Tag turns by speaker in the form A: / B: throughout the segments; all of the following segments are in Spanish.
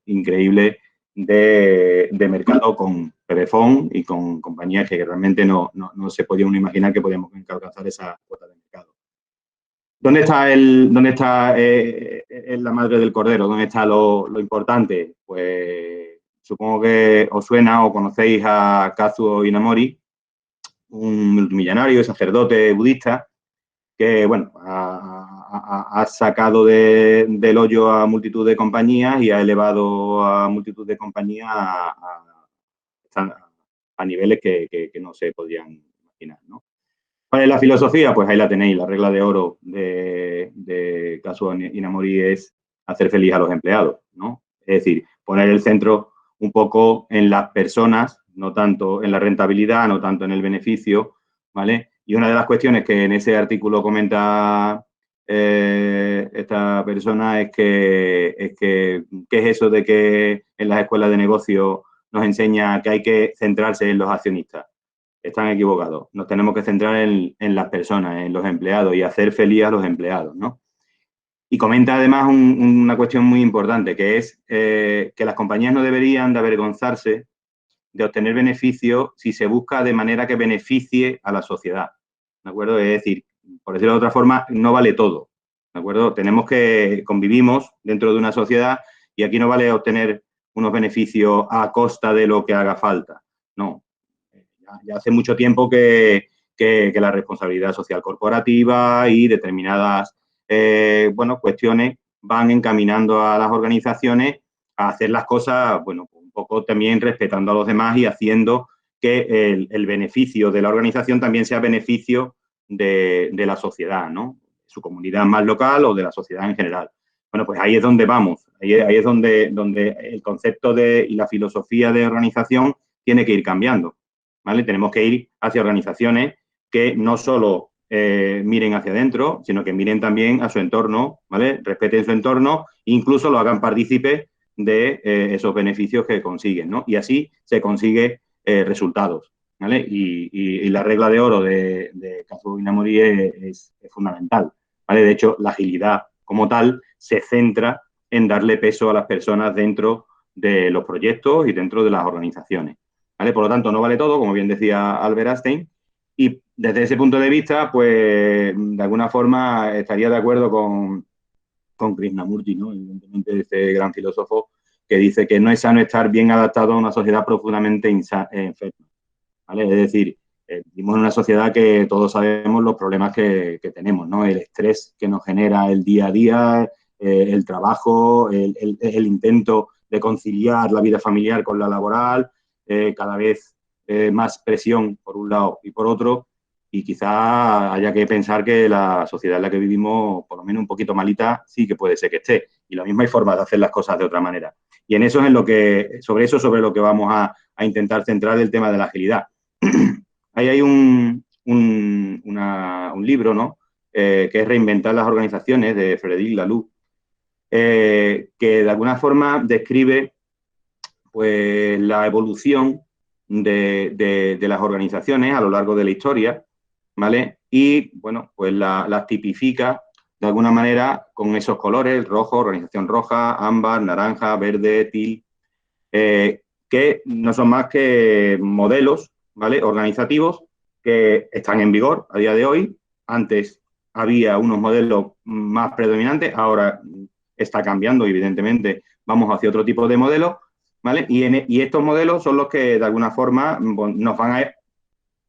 A: increíble de mercado con Pepefón y con compañías que realmente no se podía uno imaginar que podíamos alcanzar esa cuota de mercado. ¿Dónde está la madre del cordero? ¿Dónde está lo importante? Pues supongo que os suena o conocéis a Kazuo Inamori, un multimillonario, sacerdote budista, que, bueno, ha sacado del hoyo a multitud de compañías y ha elevado a multitud de compañías a niveles que no se podían imaginar, ¿no? ¿Cuál es la filosofía? Pues ahí la tenéis, la regla de oro de Kazuo Inamori es hacer feliz a los empleados, ¿no? Es decir, poner el centro un poco en las personas, no tanto en la rentabilidad, no tanto en el beneficio, ¿vale? Y una de las cuestiones que en ese artículo comenta esta persona es que ¿qué es eso de que en las escuelas de negocio nos enseña que hay que centrarse en los accionistas? Están equivocados. Nos tenemos que centrar en las personas, en los empleados y hacer feliz a los empleados, ¿no? Y comenta además una cuestión muy importante, que es que las compañías no deberían de avergonzarse de obtener beneficios si se busca de manera que beneficie a la sociedad, ¿de acuerdo? Es decir, por decirlo de otra forma, no vale todo, ¿de acuerdo? Convivimos dentro de una sociedad y aquí no vale obtener unos beneficios a costa de lo que haga falta, no. Ya hace mucho tiempo que la responsabilidad social corporativa y determinadas cuestiones van encaminando a las organizaciones a hacer las cosas, bueno, un poco también respetando a los demás y haciendo que el beneficio de la organización también sea beneficio de la sociedad, ¿no? Su comunidad más local o de la sociedad en general. Bueno, pues ahí es donde vamos, ahí es donde el concepto y la filosofía de organización tiene que ir cambiando, ¿vale? Tenemos que ir hacia organizaciones que no solo miren hacia adentro, sino que miren también a su entorno, ¿vale? Respeten su entorno e incluso lo hagan partícipe de esos beneficios que consiguen, ¿no? Y así se consigue resultados, ¿vale? Y la regla de oro de Kazuo Inamori es fundamental, ¿vale? De hecho, la agilidad como tal se centra en darle peso a las personas dentro de los proyectos y dentro de las organizaciones, ¿vale? Por lo tanto, no vale todo, como bien decía Albert Einstein, y desde ese punto de vista, pues, de alguna forma estaría de acuerdo con Krishnamurti, ¿no? Evidentemente, este gran filósofo que dice que no es sano estar bien adaptado a una sociedad profundamente enferma, ¿vale? Es decir, vivimos en una sociedad que todos sabemos los problemas que tenemos, ¿no? El estrés que nos genera el día a día, el trabajo, el intento de conciliar la vida familiar con la laboral, cada vez más presión por un lado y por otro, y quizá haya que pensar que la sociedad en la que vivimos, por lo menos un poquito malita, sí que puede ser que esté. Y lo mismo hay formas de hacer las cosas de otra manera. Y en eso es sobre lo que vamos a intentar centrar el tema de la agilidad. Ahí hay un libro, ¿no? Que es Reinventar las organizaciones, de Frédéric Laloux, que de alguna forma describe pues, la evolución de las organizaciones a lo largo de la historia, ¿vale? Y, bueno, pues las tipifica de alguna manera con esos colores: rojo, organización roja, ámbar, naranja, verde, teal, que no son más que modelos, ¿vale?, organizativos que están en vigor a día de hoy. Antes había unos modelos más predominantes, ahora está cambiando, evidentemente, vamos hacia otro tipo de modelos, ¿vale? Y estos modelos son los que, de alguna forma, nos van a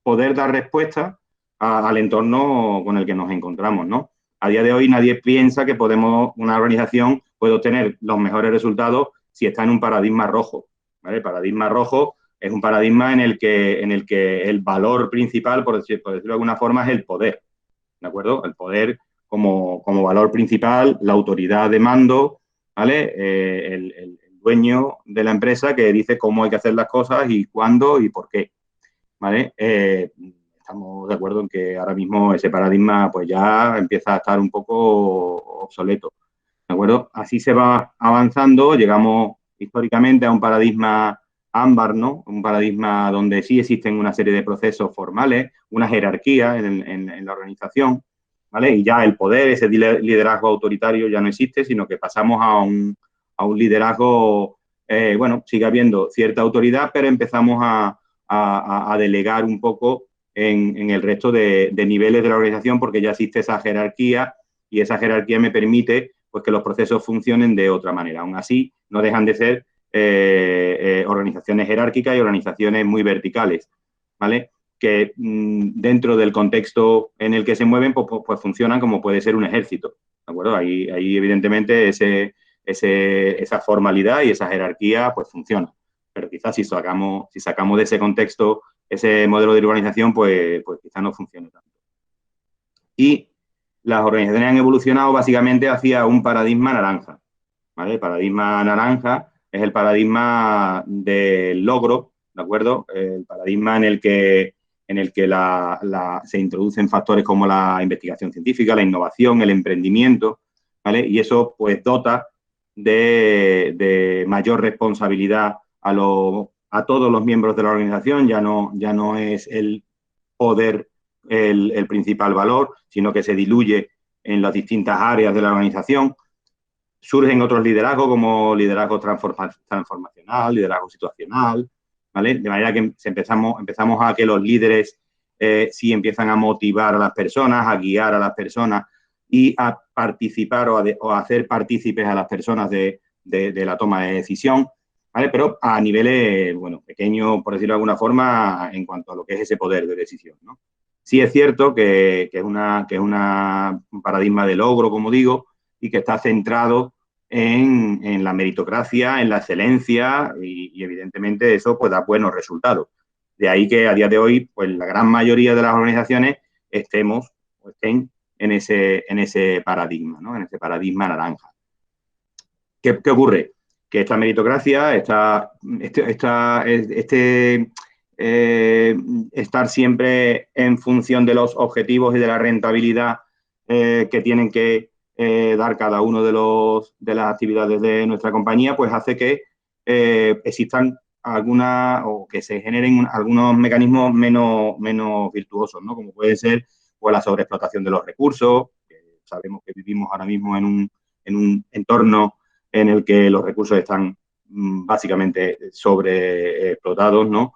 A: poder dar respuesta al entorno con el que nos encontramos, ¿no? A día de hoy nadie piensa que una organización puede obtener los mejores resultados si está en un paradigma rojo, ¿vale? El paradigma rojo es un paradigma en el que el valor principal, por decirlo de alguna forma, es el poder, ¿de acuerdo? El poder como valor principal, la autoridad de mando, ¿vale? El dueño de la empresa que dice cómo hay que hacer las cosas y cuándo y por qué, ¿vale? Estamos de acuerdo en que ahora mismo ese paradigma pues ya empieza a estar un poco obsoleto, ¿de acuerdo? Así se va avanzando, llegamos históricamente a un paradigma ámbar, ¿no? Un paradigma donde sí existen una serie de procesos formales, una jerarquía en la organización, ¿vale? Y ya el poder, ese liderazgo autoritario ya no existe, sino que pasamos a un liderazgo, bueno, sigue habiendo cierta autoridad, pero empezamos a delegar un poco en el resto de niveles de la organización, porque ya existe esa jerarquía y esa jerarquía me permite pues, que los procesos funcionen de otra manera. Aún así, no dejan de ser organizaciones jerárquicas y organizaciones muy verticales, ¿vale? Que dentro del contexto en el que se mueven, pues funcionan como puede ser un ejército, ¿de acuerdo? Ahí evidentemente esa formalidad y esa jerarquía pues funciona. Pero quizás si sacamos de ese contexto ese modelo de organización, pues quizás no funcione tanto. Y las organizaciones han evolucionado básicamente hacia un paradigma naranja, ¿vale? El paradigma naranja es el paradigma del logro, ¿de acuerdo? El paradigma en el que se introducen factores como la investigación científica, la innovación, el emprendimiento, ¿vale? Y eso pues dota de mayor responsabilidad a todos los miembros de la organización, ya no es el poder el principal valor, sino que se diluye en las distintas áreas de la organización. Surgen otros liderazgos como liderazgo transformacional, liderazgo situacional, ¿vale? De manera que empezamos a que los líderes sí empiezan a motivar a las personas, a guiar a las personas y a participar o a hacer partícipes a las personas de la toma de decisión, ¿vale? Pero a niveles, bueno, pequeños, por decirlo de alguna forma, en cuanto a lo que es ese poder de decisión, ¿no? Sí es cierto que es un paradigma de logro, como digo, y que está centrado en la meritocracia, en la excelencia y evidentemente eso pues da buenos resultados. De ahí que a día de hoy pues la gran mayoría de las organizaciones estén en ese paradigma, ¿no? En ese paradigma naranja. ¿Qué ocurre? Que esta meritocracia, estar siempre en función de los objetivos y de la rentabilidad que tienen que dar cada uno de las actividades de nuestra compañía, pues hace que existan o que se generen algunos mecanismos menos virtuosos, ¿no? Como puede ser pues, la sobreexplotación de los recursos, que sabemos que vivimos ahora mismo en un entorno en el que los recursos están básicamente sobreexplotados, ¿no?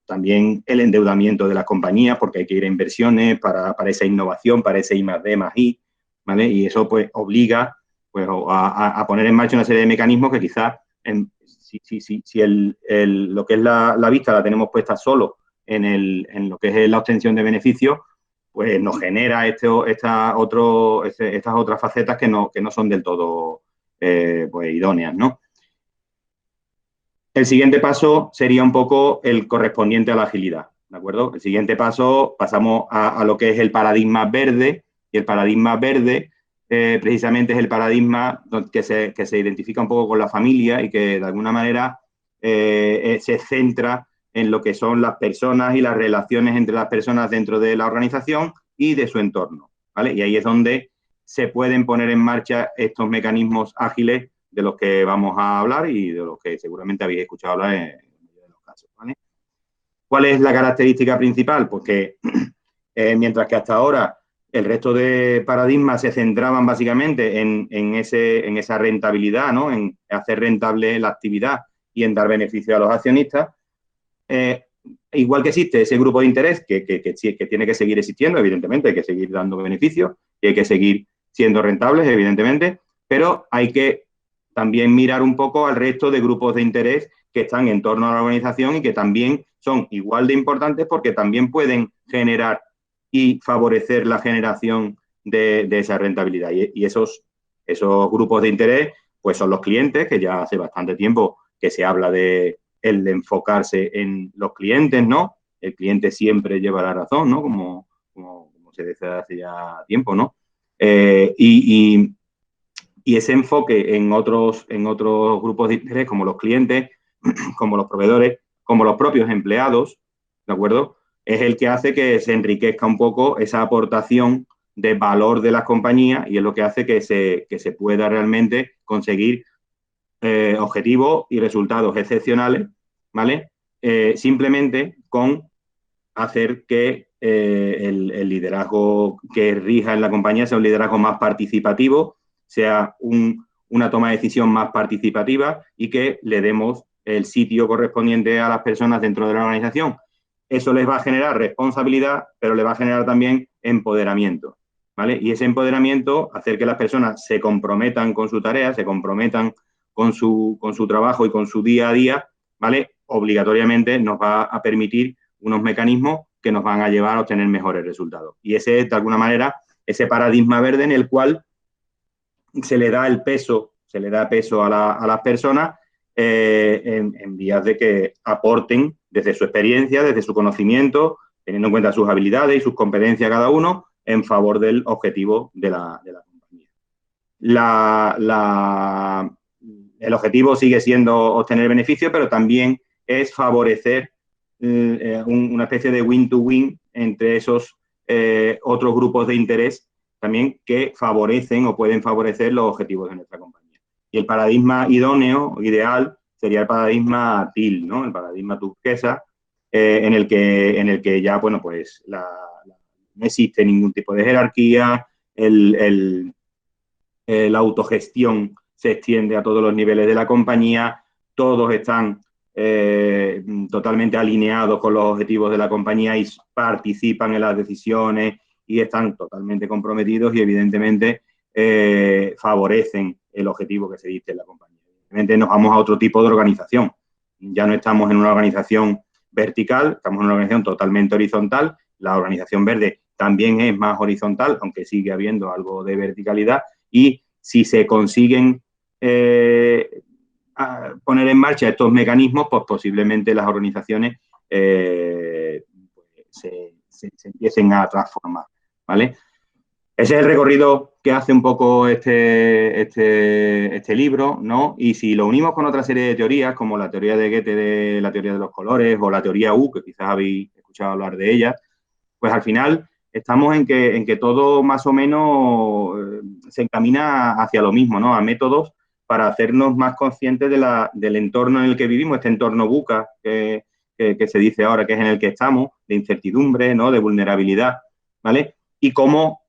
A: También el endeudamiento de las compañías, porque hay que ir a inversiones para esa innovación, para ese I+D más I, ¿vale? Y eso pues obliga pues, a poner en marcha una serie de mecanismos que quizás si lo que es la vista la tenemos puesta solo en lo que es la obtención de beneficios, pues nos genera estas otras facetas que no son del todo pues idóneas, ¿no? El siguiente paso sería un poco el correspondiente a la agilidad, ¿de acuerdo? El siguiente paso pasamos a lo que es el paradigma verde, y el paradigma verde precisamente es el paradigma que se identifica un poco con la familia y que de alguna manera se centra en lo que son las personas y las relaciones entre las personas dentro de la organización y de su entorno, ¿vale? Y ahí es donde se pueden poner en marcha estos mecanismos ágiles de los que vamos a hablar y de los que seguramente habéis escuchado hablar en la mayoría de los casos, ¿vale? ¿Cuál es la característica principal? Pues que mientras que hasta ahora el resto de paradigmas se centraban básicamente en esa rentabilidad, ¿no? En hacer rentable la actividad y en dar beneficio a los accionistas, igual que existe ese grupo de interés que tiene que seguir existiendo, evidentemente, hay que seguir dando beneficios y hay que seguir siendo rentables, evidentemente, pero hay que también mirar un poco al resto de grupos de interés que están en torno a la organización y que también son igual de importantes porque también pueden generar y favorecer la generación de esa rentabilidad. Y esos grupos de interés pues son los clientes, que ya hace bastante tiempo que se habla de enfocarse en los clientes, ¿no? El cliente siempre lleva la razón, ¿no? Como se dice hace ya tiempo, ¿no? Y ese enfoque en otros grupos de interés, como los clientes, como los proveedores, como los propios empleados, ¿de acuerdo? Es el que hace que se enriquezca un poco esa aportación de valor de las compañías y es lo que hace que se pueda realmente conseguir objetivos y resultados excepcionales, ¿vale? Simplemente con hacer que el liderazgo que rija en la compañía sea un liderazgo más participativo, sea un una toma de decisión más participativa y que le demos el sitio correspondiente a las personas dentro de la organización. Eso les va a generar responsabilidad, pero les va a generar también empoderamiento, ¿vale? Y ese empoderamiento, hacer que las personas se comprometan con su tarea, se comprometan con su trabajo y con su día a día, ¿vale? Obligatoriamente nos va a permitir unos mecanismos que nos van a llevar a obtener mejores resultados. Y ese es, de alguna manera, ese paradigma verde en el cual se le da el peso, se le da peso a las personas en vías de que aporten desde su experiencia, desde su conocimiento, teniendo en cuenta sus habilidades y sus competencias cada uno, en favor del objetivo de la compañía. El objetivo sigue siendo obtener beneficios, pero también es favorecer una especie de win-to-win entre esos otros grupos de interés también que favorecen o pueden favorecer los objetivos de nuestra compañía. Y el paradigma idóneo, ideal, sería el paradigma TIL, ¿no? El paradigma turquesa, en el que ya, bueno, pues no existe ningún tipo de jerarquía, la autogestión se extiende a todos los niveles de la compañía, todos están totalmente alineados con los objetivos de la compañía y participan en las decisiones y están totalmente comprometidos y evidentemente favorecen el objetivo que se dice en la compañía. Evidentemente nos vamos a otro tipo de organización. Ya no estamos en una organización vertical, estamos en una organización totalmente horizontal. La organización verde también es más horizontal, aunque sigue habiendo algo de verticalidad. Y si se consiguen poner en marcha estos mecanismos, pues posiblemente las organizaciones se empiecen a transformar, ¿vale? Ese es el recorrido que hace un poco este libro, ¿no? Y si lo unimos con otra serie de teorías, como la teoría de Goethe de la teoría de los colores o la teoría U, que quizás habéis escuchado hablar de ella, pues al final estamos en que todo más o menos se encamina hacia lo mismo, ¿no? A métodos para hacernos más conscientes del entorno en el que vivimos, este entorno VUCA que se dice ahora que es en el que estamos, de incertidumbre, ¿no? De vulnerabilidad, ¿vale? Y cómo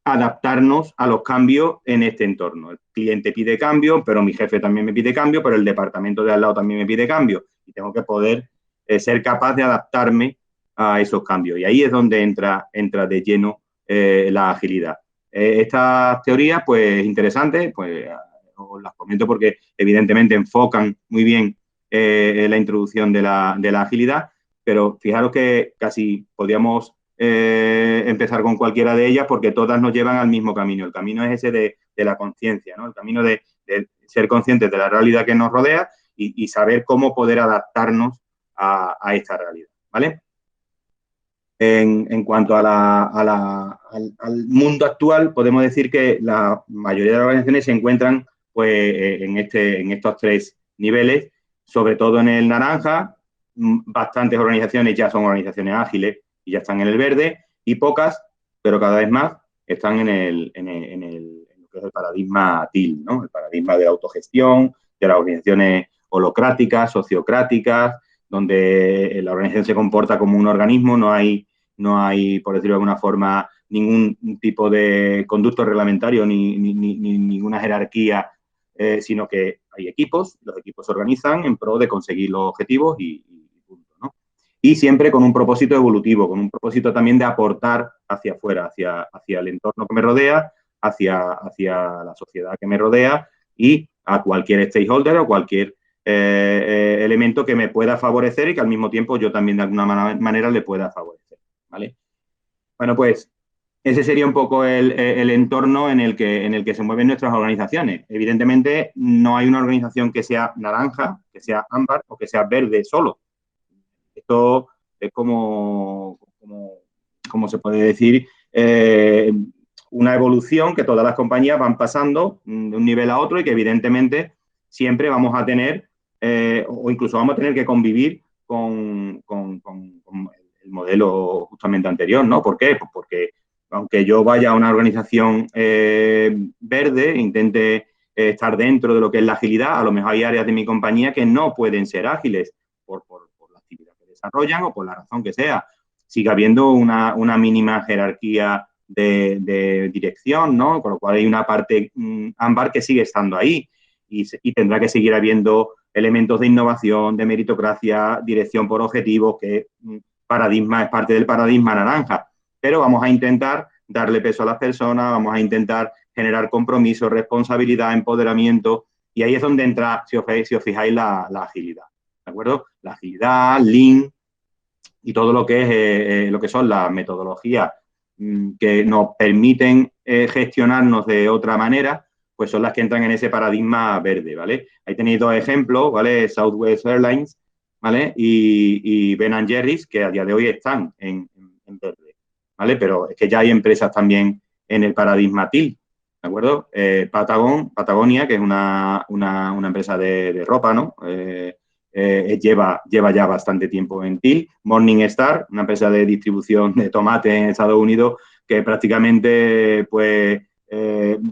A: adaptarnos a los cambios en este entorno. El cliente pide cambio, pero mi jefe también me pide cambio, pero el departamento de al lado también me pide cambio. Y tengo que poder ser capaz de adaptarme a esos cambios. Y ahí es donde entra de lleno la agilidad. Estas teorías, pues interesantes, pues os las comento porque evidentemente enfocan muy bien la introducción de la agilidad, pero fijaros que casi podríamos empezar con cualquiera de ellas porque todas nos llevan al mismo camino. El camino es ese de la conciencia, ¿no? El camino de ser conscientes de la realidad que nos rodea y saber cómo poder adaptarnos a esta realidad, ¿vale? En cuanto al mundo actual, podemos decir que la mayoría de las organizaciones se encuentran pues, en estos tres niveles, sobre todo en el naranja. Bastantes organizaciones ya son organizaciones ágiles y ya están en el verde, y pocas, pero cada vez más, están en lo que es el paradigma TIL, ¿no? El paradigma de autogestión, de las organizaciones holocráticas, sociocráticas, donde la organización se comporta como un organismo, no hay, por decirlo de alguna forma, ningún tipo de conducto reglamentario ni ninguna jerarquía, sino que hay equipos, los equipos se organizan en pro de conseguir los objetivos y punto, ¿no? Y siempre con un propósito evolutivo, con un propósito también de aportar hacia afuera, hacia el entorno que me rodea, hacia la sociedad que me rodea y a cualquier stakeholder o cualquier elemento que me pueda favorecer y que al mismo tiempo yo también de alguna manera le pueda favorecer, ¿vale? Bueno, pues ese sería un poco el entorno en el que se mueven nuestras organizaciones. Evidentemente, no hay una organización que sea naranja, que sea ámbar o que sea verde solo. Esto es como se puede decir, una evolución que todas las compañías van pasando de un nivel a otro y que evidentemente siempre vamos a tener o incluso vamos a tener que convivir con el modelo justamente anterior, ¿no? ¿Por qué? Pues porque aunque yo vaya a una organización verde, intente estar dentro de lo que es la agilidad, a lo mejor hay áreas de mi compañía que no pueden ser ágiles por la actividad que desarrollan o por la razón que sea. Sigue habiendo una mínima jerarquía de dirección, ¿no? Con lo cual hay una parte ámbar que sigue estando ahí y tendrá que seguir habiendo elementos de innovación, de meritocracia, dirección por objetivos, que paradigma es parte del paradigma naranja. Pero vamos a intentar darle peso a las personas, vamos a intentar generar compromiso, responsabilidad, empoderamiento, y ahí es donde entra, si os fijáis, la agilidad, ¿de acuerdo? La agilidad, Lean y todo lo que es lo que son las metodologías que nos permiten gestionarnos de otra manera, pues son las que entran en ese paradigma verde, ¿vale? Ahí tenéis dos ejemplos, ¿vale? Southwest Airlines, ¿vale? Y Ben & Jerry's, que a día de hoy están en verde, ¿vale? Pero es que ya hay empresas también en el paradigma TIL, ¿de acuerdo? Patagonia, que es una empresa de ropa, ¿no? Lleva ya bastante tiempo en TIL. Morningstar, una empresa de distribución de tomate en Estados Unidos, que prácticamente pues,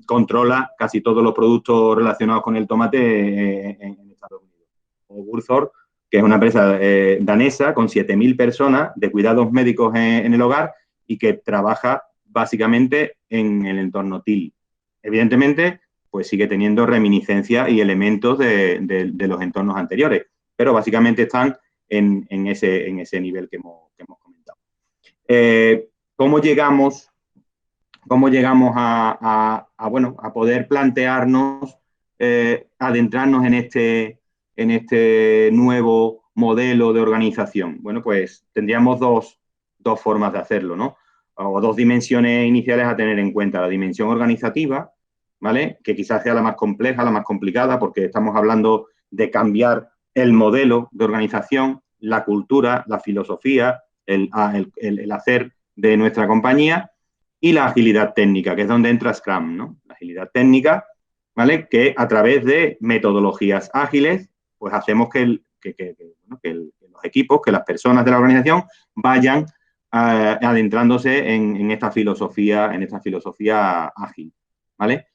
A: controla casi todos los productos relacionados con el tomate en Estados Unidos. O Bullthorpe, que es una empresa danesa con 7.000 personas de cuidados médicos en el hogar y que trabaja básicamente en el entorno TIL. Evidentemente, pues sigue teniendo reminiscencias y elementos de los entornos anteriores, pero básicamente están en ese nivel que hemos comentado. ¿Cómo llegamos a poder plantearnos, adentrarnos en este nuevo modelo de organización? Bueno, pues tendríamos dos formas de hacerlo, ¿no? O dos dimensiones iniciales a tener en cuenta. La dimensión organizativa, ¿vale? Que quizás sea la más compleja, la más complicada, porque estamos hablando de cambiar el modelo de organización, la cultura, la filosofía, el hacer de nuestra compañía, y la agilidad técnica, que es donde entra Scrum, ¿no? La agilidad técnica, ¿vale? Que a través de metodologías ágiles, pues hacemos que los equipos, que las personas de la organización vayan adentrándose en esta filosofía ágil, ¿vale?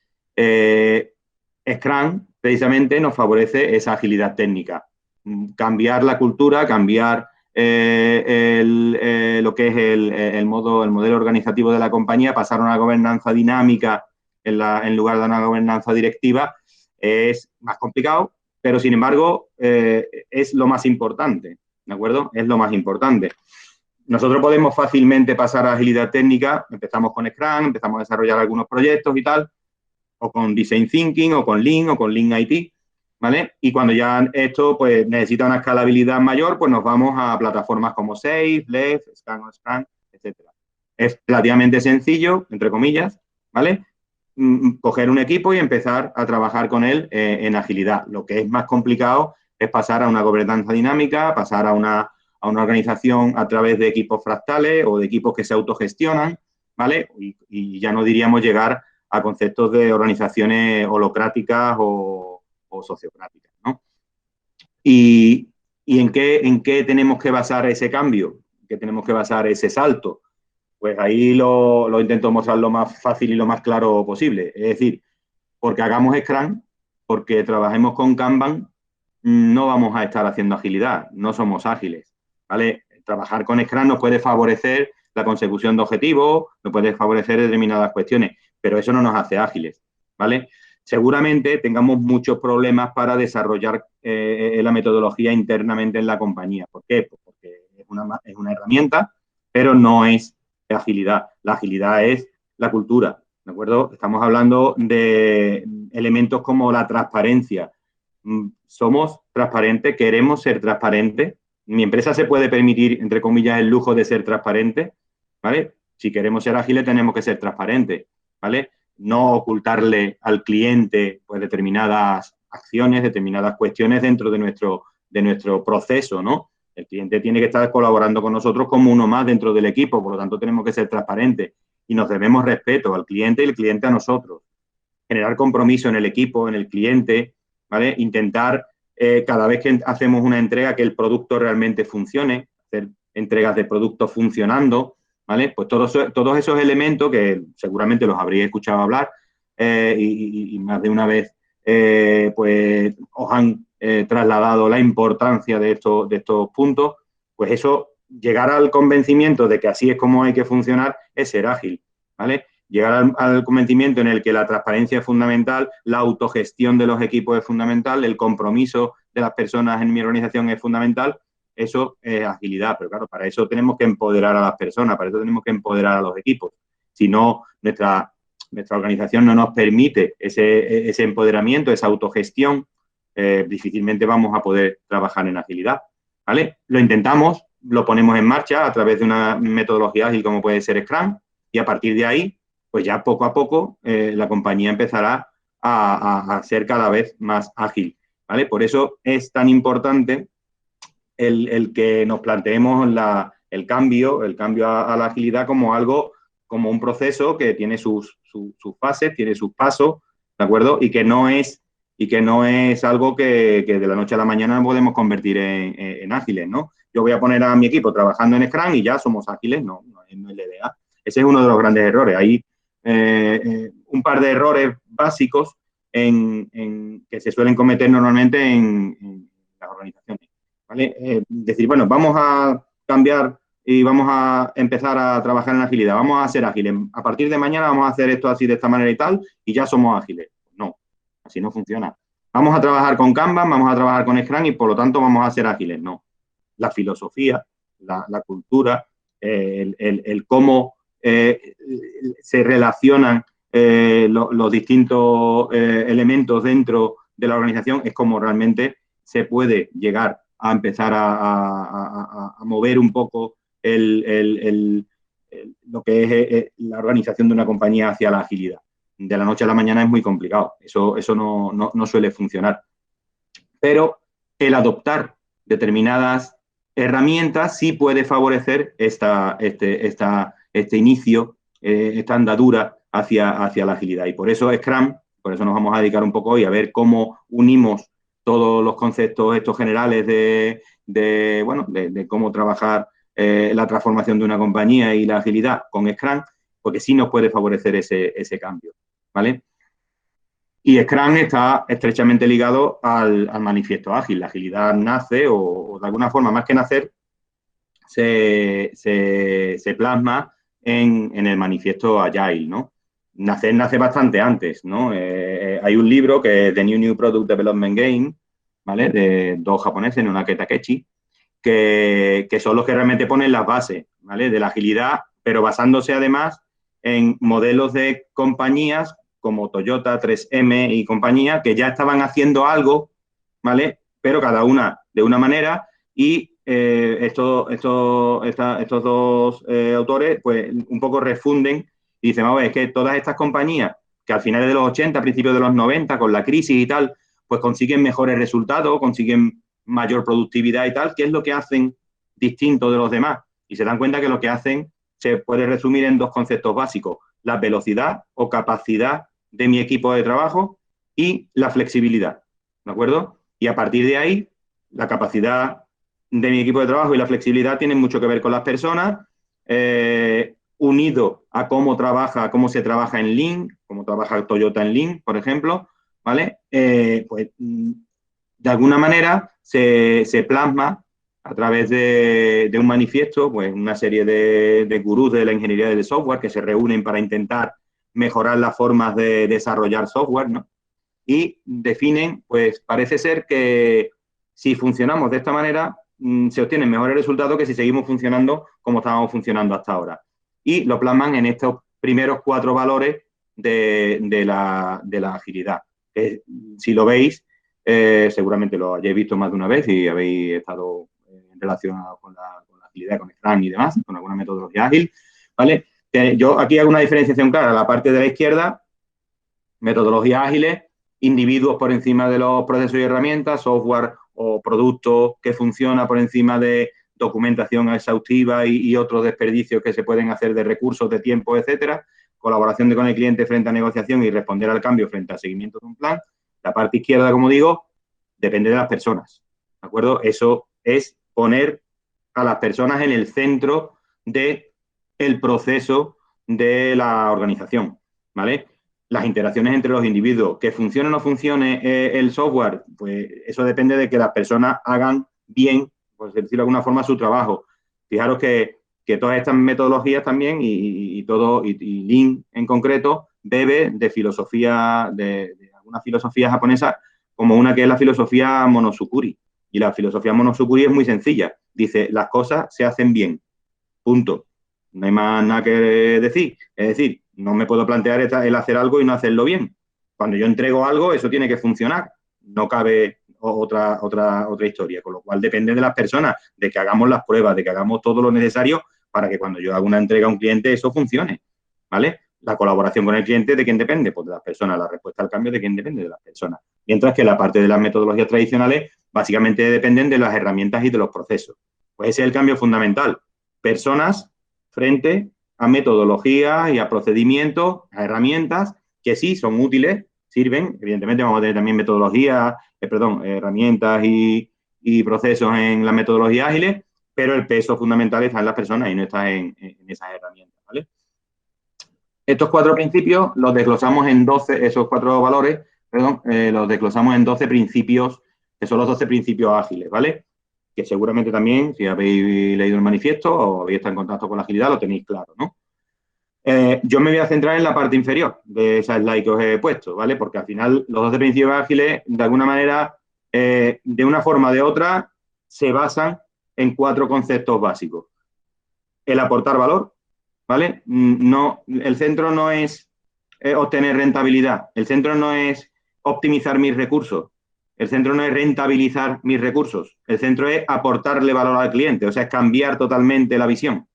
A: Scrum precisamente nos favorece esa agilidad técnica, cambiar la cultura, cambiar lo que es el modelo organizativo de la compañía, pasar a una gobernanza dinámica en lugar de una gobernanza directiva, es más complicado, pero sin embargo es lo más importante, ¿de acuerdo? Es lo más importante. Nosotros podemos fácilmente pasar a agilidad técnica, empezamos con Scrum, empezamos a desarrollar algunos proyectos y tal, o con Design Thinking, o con Lean IT, ¿vale? Y cuando ya esto pues, necesita una escalabilidad mayor, pues nos vamos a plataformas como Safe, Left, Scan on Scrum, etc. Es relativamente sencillo, entre comillas, ¿vale? Coger un equipo y empezar a trabajar con él en agilidad. Lo que es más complicado es pasar a una gobernanza dinámica, pasar a una organización a través de equipos fractales o de equipos que se autogestionan, ¿vale? Y ya no diríamos llegar a conceptos de organizaciones holocráticas o sociocráticas, ¿no? ¿Y en qué tenemos que basar ese cambio? ¿En qué tenemos que basar ese salto? Pues ahí lo intento mostrar lo más fácil y lo más claro posible. Es decir, porque hagamos Scrum, porque trabajemos con Kanban, no vamos a estar haciendo agilidad, no somos ágiles, ¿vale? Trabajar con Scrum nos puede favorecer la consecución de objetivos, nos puede favorecer determinadas cuestiones, pero eso no nos hace ágiles, ¿vale? Seguramente tengamos muchos problemas para desarrollar la metodología internamente en la compañía. ¿Por qué? Pues porque es una herramienta, pero no es agilidad. La agilidad es la cultura, ¿de acuerdo? Estamos hablando de elementos como la transparencia. Somos transparentes, queremos ser transparentes. Mi empresa se puede permitir, entre comillas, el lujo de ser transparente, ¿vale? Si queremos ser ágiles, tenemos que ser transparentes, ¿vale? No ocultarle al cliente pues, determinadas acciones, determinadas cuestiones dentro de nuestro proceso, ¿no? El cliente tiene que estar colaborando con nosotros como uno más dentro del equipo, por lo tanto tenemos que ser transparentes y nos debemos respeto al cliente y el cliente a nosotros. Generar compromiso en el equipo, en el cliente, ¿vale? Intentar cada vez que hacemos una entrega que el producto realmente funcione, hacer entregas de productos funcionando, ¿vale? Pues todos esos elementos que seguramente los habréis escuchado hablar y más de una vez pues os han trasladado la importancia de estos puntos, pues eso, llegar al convencimiento de que así es como hay que funcionar, es ser ágil. ¿vale? Llegar al convencimiento en el que la transparencia es fundamental, la autogestión de los equipos es fundamental, el compromiso de las personas en mi organización es fundamental. Eso es agilidad, pero claro, para eso tenemos que empoderar a las personas, para eso tenemos que empoderar a los equipos. Si no, nuestra organización no nos permite ese empoderamiento, esa autogestión, difícilmente vamos a poder trabajar en agilidad, ¿vale? Lo intentamos, lo ponemos en marcha a través de una metodología ágil como puede ser Scrum, y a partir de ahí, pues ya poco a poco la compañía empezará a ser cada vez más ágil, ¿vale? Por eso es tan importante el que nos planteemos el cambio a la agilidad como algo, como un proceso que tiene sus fases, tiene sus pasos, ¿de acuerdo? Y que no es algo que de la noche a la mañana podemos convertir en ágiles, ¿no? Yo voy a poner a mi equipo trabajando en Scrum y ya somos ágiles, no es la idea. Ese es uno de los grandes errores. Hay un par de errores básicos que se suelen cometer normalmente en las organizaciones, ¿vale? Decir, bueno, vamos a cambiar y vamos a empezar a trabajar en agilidad, vamos a ser ágiles. A partir de mañana vamos a hacer esto así, de esta manera y tal, y ya somos ágiles. No, así no funciona. Vamos a trabajar con Kanban, vamos a trabajar con Scrum y por lo tanto vamos a ser ágiles. No. La filosofía, la cultura, el cómo se relacionan los distintos elementos dentro de la organización es como realmente se puede llegar a empezar a mover un poco lo que es la organización de una compañía hacia la agilidad. De la noche a la mañana es muy complicado, eso no suele funcionar. Pero el adoptar determinadas herramientas sí puede favorecer este inicio, esta andadura hacia la agilidad. Y por eso Scrum, por eso nos vamos a dedicar un poco hoy a ver cómo unimos todos los conceptos estos generales de cómo trabajar la transformación de una compañía y la agilidad con Scrum, porque sí nos puede favorecer ese cambio, ¿vale? Y Scrum está estrechamente ligado al manifiesto ágil. La agilidad nace, o de alguna forma, más que nacer, se plasma en el manifiesto Agile, ¿no? Nace bastante antes, ¿no? Hay un libro que es The New Product Development Game, ¿vale? De dos japoneses, Nunake Takechi, que son los que realmente ponen las bases, ¿vale? De la agilidad, pero basándose además en modelos de compañías como Toyota, 3M y compañía, que ya estaban haciendo algo, ¿vale? Pero cada una de una manera, y estos dos autores, pues un poco refunden y dicen, vamos a ver, es que todas estas compañías que al final de los 80, principios de los 90, con la crisis y tal, pues consiguen mejores resultados, consiguen mayor productividad y tal, ¿qué es lo que hacen distinto de los demás? Y se dan cuenta que lo que hacen se puede resumir en dos conceptos básicos: la velocidad o capacidad de mi equipo de trabajo y la flexibilidad, ¿de acuerdo? Y a partir de ahí, la capacidad de mi equipo de trabajo y la flexibilidad tienen mucho que ver con las personas, unido a cómo se trabaja en Lean, cómo trabaja Toyota en Lean, por ejemplo, ¿vale? Pues de alguna manera se plasma a través de un manifiesto, pues una serie de gurús de la ingeniería del software que se reúnen para intentar mejorar las formas de desarrollar software, ¿no? Y definen, pues parece ser que si funcionamos de esta manera, se obtienen mejores resultados que si seguimos funcionando como estábamos funcionando hasta ahora. Y lo plasman en estos primeros 4 valores de la agilidad. Si lo veis, seguramente lo hayáis visto más de una vez y habéis estado relacionado con la agilidad, con Scrum y demás, con alguna metodología ágil, ¿vale? Yo aquí hago una diferenciación clara. La parte de la izquierda, metodologías ágiles, individuos por encima de los procesos y herramientas, software o productos que funciona por encima de documentación exhaustiva y otros desperdicios que se pueden hacer de recursos, de tiempo, etcétera. Colaboración con el cliente frente a negociación y responder al cambio frente al seguimiento de un plan. La parte izquierda, como digo, depende de las personas, ¿de acuerdo? Eso es poner a las personas en el centro del proceso de la organización, ¿vale? Las interacciones entre los individuos, que funcione o no funcione el software, pues eso depende de que las personas hagan bien, por decirlo de alguna forma, su trabajo. Fijaros que que todas estas metodologías también y Lean en concreto bebe de filosofía, de alguna filosofía japonesa, como una que es la filosofía Monosukuri. Y la filosofía Monosukuri es muy sencilla. Dice, las cosas se hacen bien. Punto. No hay más nada que decir. Es decir, no me puedo plantear el hacer algo y no hacerlo bien. Cuando yo entrego algo, eso tiene que funcionar. No cabe otra historia. Con lo cual depende de las personas, de que hagamos las pruebas, de que hagamos todo lo necesario para que cuando yo haga una entrega a un cliente, eso funcione. ¿Vale? La colaboración con el cliente, ¿de quién depende? Pues de las personas. La respuesta al cambio, ¿de quién depende? De las personas. Mientras que la parte de las metodologías tradicionales, básicamente dependen de las herramientas y de los procesos. Pues ese es el cambio fundamental. Personas frente a metodologías y a procedimientos, a herramientas que sí son útiles, sirven. Evidentemente vamos a tener también metodologías, herramientas y procesos en las metodologías ágiles, pero el peso fundamental está en las personas y no está en esas herramientas, ¿vale? Estos 4 principios los desglosamos en 12, esos 4 valores, los desglosamos en 12 principios, que son los 12 principios ágiles, ¿vale? Que seguramente también, si habéis leído el manifiesto o habéis estado en contacto con la agilidad, lo tenéis claro, ¿no? Yo me voy a centrar en la parte inferior de esa slide que os he puesto, ¿vale? Porque al final los 12 principios ágiles, de alguna manera, de una forma o de otra, se basan en 4 conceptos básicos. El aportar valor, ¿vale? No, el centro no es obtener rentabilidad, el centro no es optimizar mis recursos, el centro no es rentabilizar mis recursos, el centro es aportarle valor al cliente, o sea, es cambiar totalmente la visión,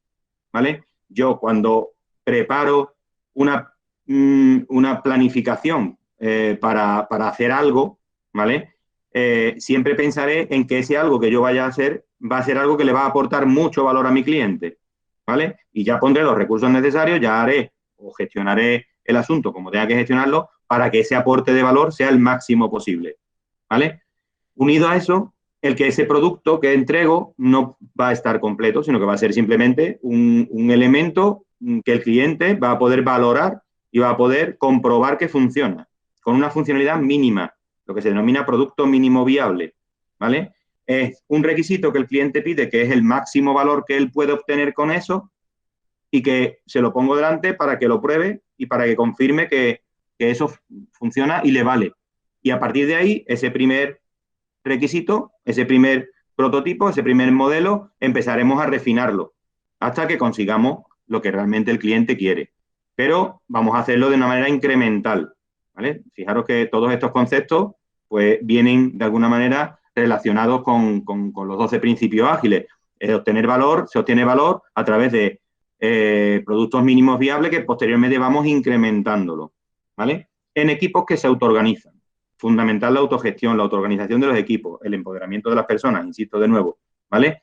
A: ¿vale? Yo cuando preparo una planificación para hacer algo, ¿vale? Siempre pensaré en que ese algo que yo vaya a hacer va a ser algo que le va a aportar mucho valor a mi cliente, ¿vale? Y ya pondré los recursos necesarios, ya haré o gestionaré el asunto como tenga que gestionarlo para que ese aporte de valor sea el máximo posible, ¿vale? Unido a eso, el que ese producto que entrego no va a estar completo, sino que va a ser simplemente un elemento que el cliente va a poder valorar y va a poder comprobar que funciona, con una funcionalidad mínima, lo que se denomina producto mínimo viable, ¿vale? Es un requisito que el cliente pide, que es el máximo valor que él puede obtener con eso, y que se lo pongo delante para que lo pruebe y para que confirme que eso funciona y le vale. Y a partir de ahí, ese primer requisito, ese primer prototipo, ese primer modelo, empezaremos a refinarlo hasta que consigamos lo que realmente el cliente quiere. Pero vamos a hacerlo de una manera incremental, ¿vale? Fijaros que todos estos conceptos pues vienen de alguna manera relacionados con los 12 principios ágiles. Obtener valor, se obtiene valor a través de productos mínimos viables que posteriormente vamos incrementándolo, ¿vale? En equipos que se autoorganizan. Fundamental la autogestión, la autoorganización de los equipos, el empoderamiento de las personas, insisto de nuevo, ¿vale?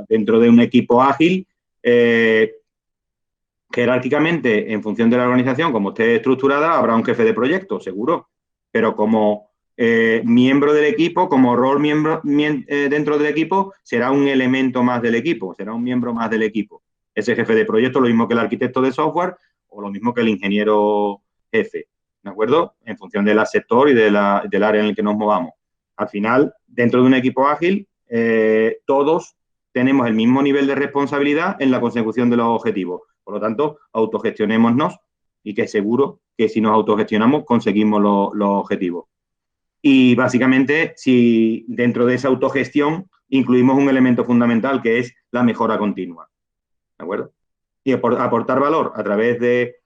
A: Dentro de un equipo ágil, jerárquicamente, en función de la organización, como esté estructurada, habrá un jefe de proyecto, seguro, pero como miembro del equipo, como rol dentro del equipo, será un elemento más del equipo, será un miembro más del equipo. Ese jefe de proyecto, lo mismo que el arquitecto de software o lo mismo que el ingeniero jefe, ¿de acuerdo? En función del sector y del área en el que nos movamos. Al final, dentro de un equipo ágil, todos tenemos el mismo nivel de responsabilidad en la consecución de los objetivos. Por lo tanto, autogestionémonos y que seguro que si nos autogestionamos conseguimos los objetivos. Y básicamente, si dentro de esa autogestión incluimos un elemento fundamental que es la mejora continua, ¿de acuerdo? Y aportar valor a través de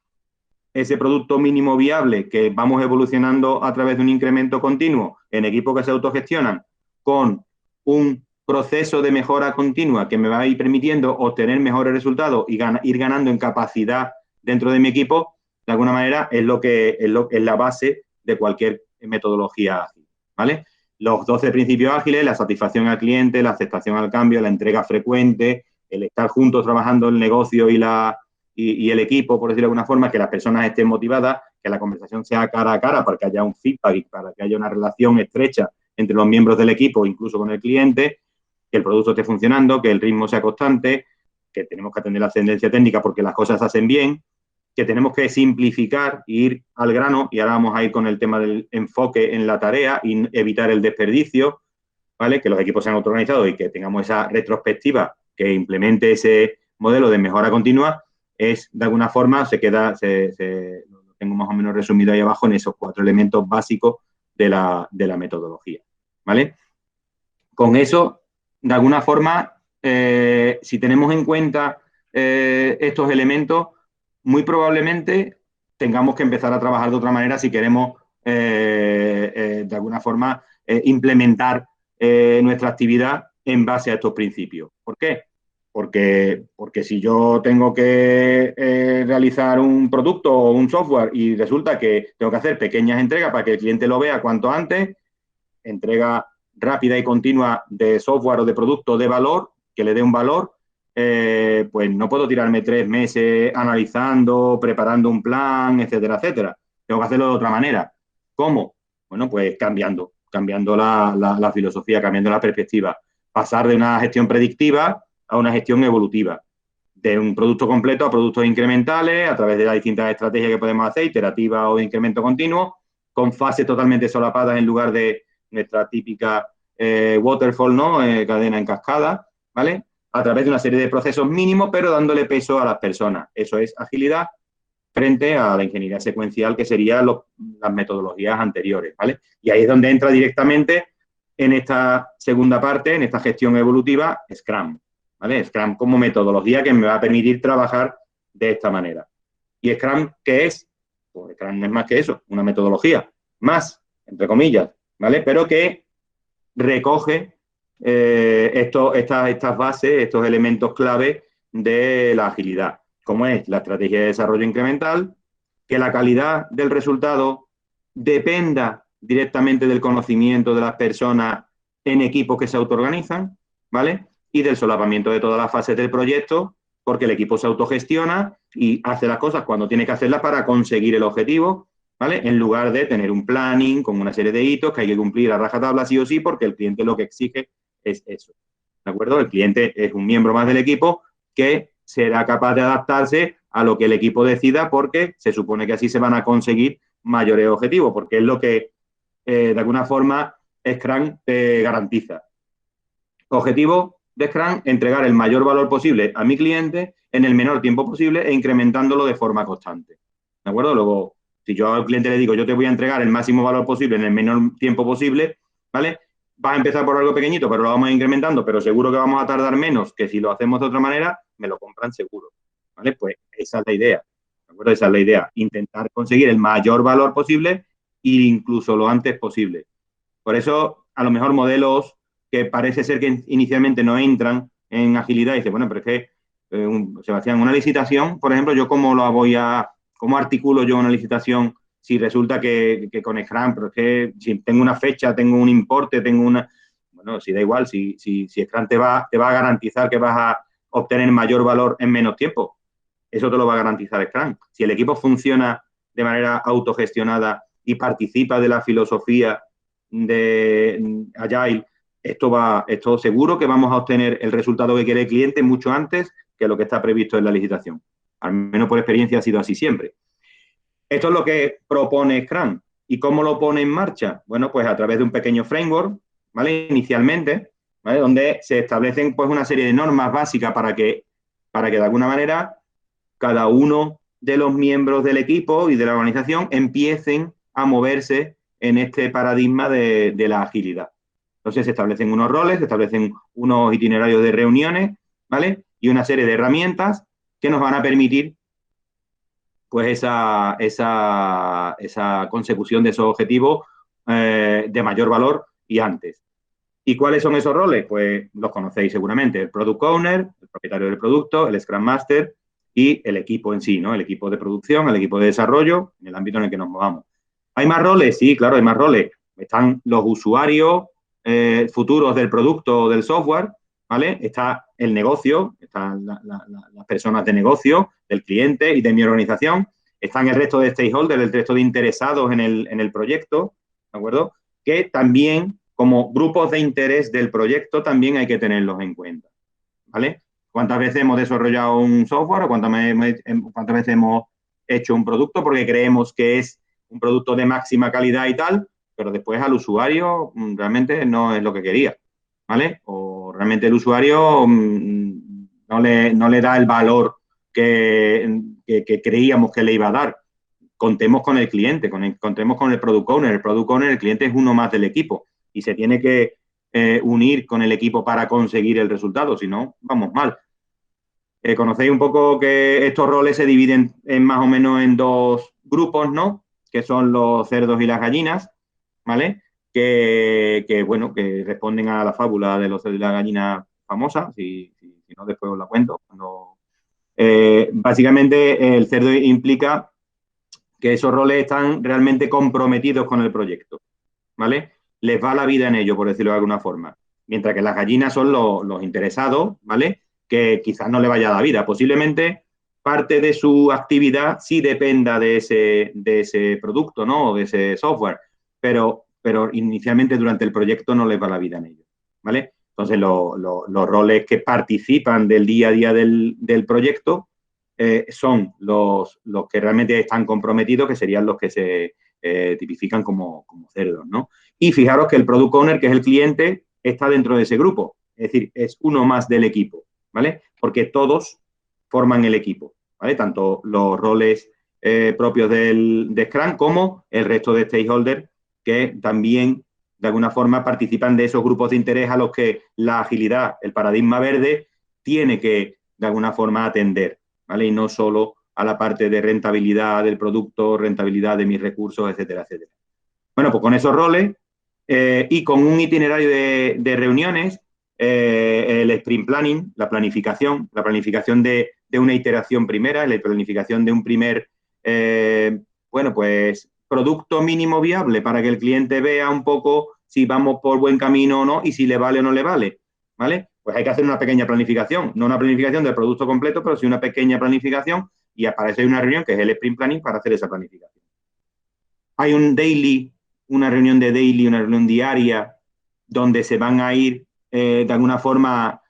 A: ese producto mínimo viable que vamos evolucionando a través de un incremento continuo en equipos que se autogestionan con un proceso de mejora continua que me va a ir permitiendo obtener mejores resultados y ir ganando en capacidad dentro de mi equipo, de alguna manera es la base de cualquier metodología ágil, ¿vale? Los 12 principios ágiles, la satisfacción al cliente, la aceptación al cambio, la entrega frecuente, el estar juntos trabajando el negocio y el equipo, por decirlo de alguna forma, que las personas estén motivadas, que la conversación sea cara a cara para que haya un feedback y para que haya una relación estrecha entre los miembros del equipo, incluso con el cliente, que el producto esté funcionando, que el ritmo sea constante, que tenemos que atender la ascendencia técnica porque las cosas se hacen bien, que tenemos que simplificar e ir al grano, y ahora vamos a ir con el tema del enfoque en la tarea y evitar el desperdicio, ¿vale? Que los equipos sean autoorganizados y que tengamos esa retrospectiva que implemente ese modelo de mejora continua es, de alguna forma, lo tengo más o menos resumido ahí abajo en esos 4 elementos básicos de la metodología, ¿vale? Con eso, de alguna forma, si tenemos en cuenta estos elementos, muy probablemente tengamos que empezar a trabajar de otra manera si queremos, de alguna forma, implementar nuestra actividad en base a estos principios. ¿Por qué? Porque si yo tengo que realizar un producto o un software y resulta que tengo que hacer pequeñas entregas para que el cliente lo vea cuanto antes, entrega rápida y continua de software o de producto de valor, que le dé un valor, pues no puedo tirarme 3 meses analizando, preparando un plan, etcétera, etcétera. Tengo que hacerlo de otra manera. ¿Cómo? Bueno, pues cambiando la filosofía, cambiando la perspectiva. Pasar de una gestión predictiva a una gestión evolutiva. De un producto completo a productos incrementales, a través de las distintas estrategias que podemos hacer, iterativa o de incremento continuo, con fases totalmente solapadas en lugar de nuestra típica waterfall, ¿no? Cadena en cascada, ¿vale? A través de una serie de procesos mínimos, pero dándole peso a las personas. Eso es agilidad frente a la ingeniería secuencial, que serían las metodologías anteriores, ¿vale? Y ahí es donde entra directamente en esta segunda parte, en esta gestión evolutiva, Scrum, ¿vale? Scrum como metodología que me va a permitir trabajar de esta manera. ¿Y Scrum qué es? Pues Scrum no es más que eso, una metodología, más, entre comillas, ¿vale? Pero que recoge estas bases, estos elementos clave de la agilidad, como es la estrategia de desarrollo incremental, que la calidad del resultado dependa directamente del conocimiento de las personas en equipos que se autoorganizan, ¿vale? Y del solapamiento de todas las fases del proyecto, porque el equipo se autogestiona y hace las cosas cuando tiene que hacerlas para conseguir el objetivo, ¿vale? En lugar de tener un planning con una serie de hitos que hay que cumplir a rajatabla sí o sí, porque el cliente lo que exige es eso, ¿de acuerdo? El cliente es un miembro más del equipo que será capaz de adaptarse a lo que el equipo decida, porque se supone que así se van a conseguir mayores objetivos, porque es lo que de alguna forma Scrum te garantiza. Objetivo de Scrum, entregar el mayor valor posible a mi cliente en el menor tiempo posible e incrementándolo de forma constante. ¿De acuerdo? Luego, si yo al cliente le digo, yo te voy a entregar el máximo valor posible en el menor tiempo posible, ¿vale? Vas a empezar por algo pequeñito, pero lo vamos incrementando, pero seguro que vamos a tardar menos que si lo hacemos de otra manera, me lo compran seguro, ¿vale? Pues esa es la idea, ¿de acuerdo? Esa es la idea, intentar conseguir el mayor valor posible e incluso lo antes posible. Por eso, a lo mejor modelos que parece ser que inicialmente no entran en agilidad, y dice, bueno, pero es que, Sebastián, una licitación, por ejemplo, yo cómo articulo yo una licitación si resulta que con Scrum, pero es que si tengo una fecha, tengo un importe, tengo una... Bueno, si da igual, si Scrum te va a garantizar que vas a obtener mayor valor en menos tiempo, eso te lo va a garantizar Scrum. Si el equipo funciona de manera autogestionada y participa de la filosofía de Agile, esto seguro que vamos a obtener el resultado que quiere el cliente mucho antes que lo que está previsto en la licitación. Al menos por experiencia ha sido así siempre. Esto es lo que propone Scrum. ¿Y cómo lo pone en marcha? Bueno, pues a través de un pequeño framework, ¿vale? Inicialmente, ¿vale? Donde se establecen pues una serie de normas básicas para que de alguna manera cada uno de los miembros del equipo y de la organización empiecen a moverse en este paradigma de la agilidad. Entonces se establecen unos roles, se establecen unos itinerarios de reuniones, ¿vale? Y una serie de herramientas que nos van a permitir pues esa consecución de esos objetivos de mayor valor y antes. ¿Y cuáles son esos roles? Pues los conocéis seguramente. El Product Owner, el propietario del producto, el Scrum Master y el equipo en sí, ¿no? El equipo de producción, el equipo de desarrollo, en el ámbito en el que nos movamos. ¿Hay más roles? Sí, claro, hay más roles. Están los usuarios futuros del producto o del software, ¿vale? Está el negocio, están las personas de negocio, del cliente y de mi organización. Están el resto de stakeholders, el resto de interesados en el proyecto, ¿de acuerdo? Que también, como grupos de interés del proyecto, también hay que tenerlos en cuenta, ¿vale? ¿Cuántas veces hemos desarrollado un software o cuántas veces hemos hecho un producto porque creemos que es un producto de máxima calidad y tal, pero después al usuario realmente no es lo que quería, ¿vale? O realmente el usuario no le da el valor que creíamos que le iba a dar. Contemos con el cliente, contemos con el product owner. El product owner, el cliente es uno más del equipo y se tiene que unir con el equipo para conseguir el resultado, si no, vamos mal. Conocéis un poco que estos roles se dividen más o menos en dos grupos, ¿no? Que son los cerdos y las gallinas, ¿vale? Bueno, que responden a la fábula de los cerdos y las gallinas famosa, si no después os la cuento. Básicamente el cerdo implica que esos roles están realmente comprometidos con el proyecto, ¿vale? Les va la vida en ello, por decirlo de alguna forma. Mientras que las gallinas son los interesados, ¿vale? Que quizás no le vaya la vida. Posiblemente parte de su actividad sí dependa de ese producto, ¿no? O de ese software, pero inicialmente durante el proyecto no les va la vida en ello, ¿vale? Entonces, los roles que participan del día a día del proyecto son los que realmente están comprometidos, que serían los que se tipifican como cerdos, ¿no? Y fijaros que el product owner, que es el cliente, está dentro de ese grupo. Es decir, es uno más del equipo, ¿vale? Porque todos forman el equipo, ¿vale? Tanto los roles propios de Scrum como el resto de stakeholders que también, de alguna forma, participan de esos grupos de interés a los que la agilidad, el paradigma verde, tiene que, de alguna forma, atender, ¿vale? Y no solo a la parte de rentabilidad del producto, rentabilidad de mis recursos, etcétera, etcétera. Bueno, pues con esos roles y con un itinerario de reuniones, el sprint planning, la planificación de una iteración primera, la planificación de un primer, bueno, pues producto mínimo viable para que el cliente vea un poco si vamos por buen camino o no y si le vale o no le vale, ¿vale? Pues hay que hacer una pequeña planificación, no una planificación del producto completo, pero sí una pequeña planificación y para eso hay una reunión que es el sprint planning para hacer esa planificación. Hay una reunión de daily, una reunión diaria, donde se van a ir de alguna forma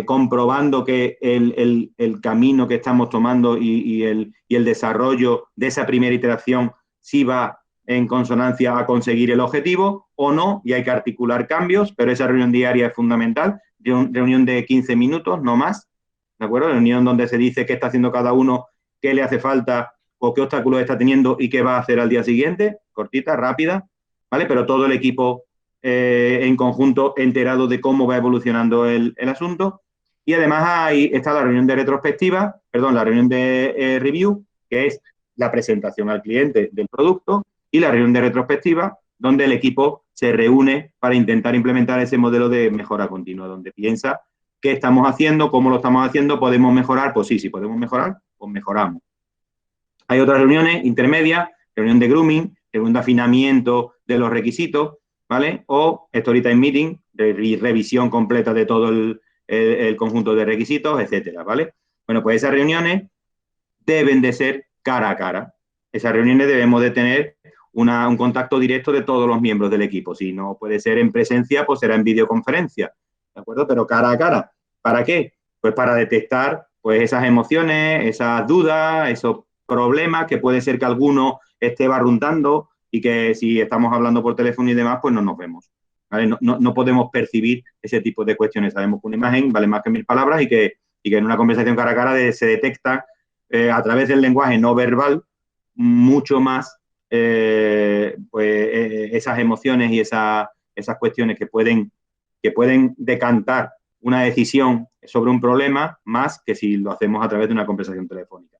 A: comprobando que el camino que estamos tomando y el desarrollo de esa primera iteración sí va en consonancia a conseguir el objetivo o no, y hay que articular cambios, pero esa reunión diaria es fundamental, reunión de 15 minutos, no más, ¿de acuerdo? Reunión donde se dice qué está haciendo cada uno, qué le hace falta o qué obstáculos está teniendo y qué va a hacer al día siguiente, cortita, rápida, ¿vale? Pero todo el equipo en conjunto enterado de cómo va evolucionando el asunto. Y además está la reunión de retrospectiva, perdón, la reunión de review, que es la presentación al cliente del producto, y la reunión de retrospectiva, donde el equipo se reúne para intentar implementar ese modelo de mejora continua, donde piensa qué estamos haciendo, cómo lo estamos haciendo, podemos mejorar, pues sí, podemos mejorar, pues mejoramos. Hay otras reuniones intermedias, reunión de grooming, reunión de afinamiento de los requisitos, ¿vale? O story time meeting, revisión completa de todo el conjunto de requisitos, etcétera, ¿vale? Bueno, pues esas reuniones deben de ser cara a cara. Esas reuniones debemos de tener un contacto directo de todos los miembros del equipo. Si no puede ser en presencia, pues será en videoconferencia, ¿de acuerdo? Pero cara a cara. ¿Para qué? Pues para detectar pues esas emociones, esas dudas, esos problemas que puede ser que alguno esté barruntando y que si estamos hablando por teléfono y demás, pues no nos vemos. ¿Vale? No podemos percibir ese tipo de cuestiones. Sabemos que una imagen vale más que 1000 palabras y que en una conversación cara a cara se detecta a través del lenguaje no verbal mucho más esas emociones y esas cuestiones que pueden decantar una decisión sobre un problema más que si lo hacemos a través de una conversación telefónica.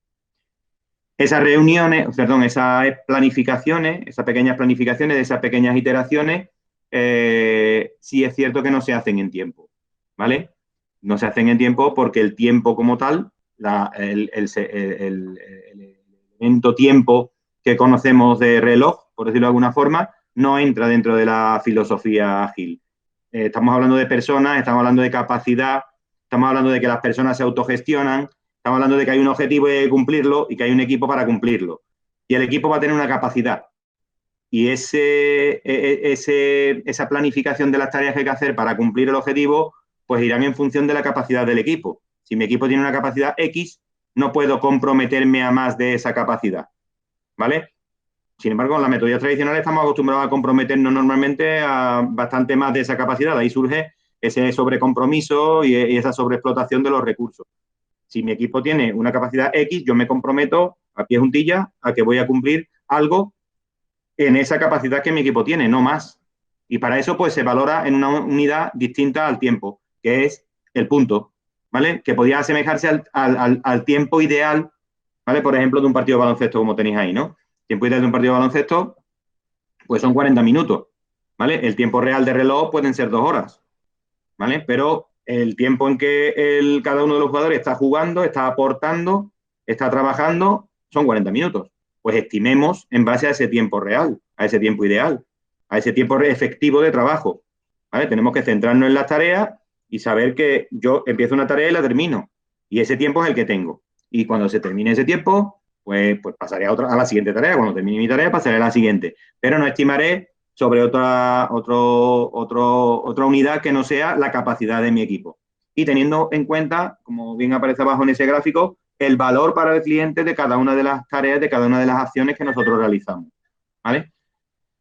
A: Esas reuniones, perdón, esas planificaciones, esas pequeñas planificaciones, esas pequeñas iteraciones, sí es cierto que no se hacen en tiempo, ¿vale? No se hacen en tiempo porque el tiempo como tal, el elemento tiempo que conocemos de reloj, por decirlo de alguna forma, no entra dentro de la filosofía ágil. Estamos hablando de personas, estamos hablando de capacidad, estamos hablando de que las personas se autogestionan, estamos hablando de que hay un objetivo y hay que cumplirlo y que hay un equipo para cumplirlo. Y el equipo va a tener una capacidad. Y esa planificación de las tareas que hay que hacer para cumplir el objetivo, pues irán en función de la capacidad del equipo. Si mi equipo tiene una capacidad X, no puedo comprometerme a más de esa capacidad, ¿vale? Sin embargo, en las metodologías tradicionales estamos acostumbrados a comprometernos normalmente a bastante más de esa capacidad. Ahí surge ese sobrecompromiso y esa sobreexplotación de los recursos. Si mi equipo tiene una capacidad X, yo me comprometo a pie juntillas a que voy a cumplir algo en esa capacidad que mi equipo tiene, no más. Y para eso, pues, se valora en una unidad distinta al tiempo, que es el punto, ¿vale? Que podría asemejarse al tiempo ideal, ¿vale? Por ejemplo, de un partido de baloncesto, como tenéis ahí, ¿no? Tiempo ideal de un partido de baloncesto, pues son 40 minutos, ¿vale? El tiempo real de reloj pueden ser 2 horas, ¿vale? Pero el tiempo en que cada uno de los jugadores está jugando, está aportando, está trabajando, son 40 minutos. Pues estimemos en base a ese tiempo real, a ese tiempo ideal, a ese tiempo efectivo de trabajo, ¿vale? Tenemos que centrarnos en las tareas y saber que yo empiezo una tarea y la termino. Y ese tiempo es el que tengo. Y cuando se termine ese tiempo, pues pasaré a la siguiente tarea. Cuando termine mi tarea, pasaré a la siguiente. Pero no estimaré sobre otra unidad que no sea la capacidad de mi equipo. Y teniendo en cuenta, como bien aparece abajo en ese gráfico, el valor para el cliente de cada una de las tareas, de cada una de las acciones que nosotros realizamos, ¿vale?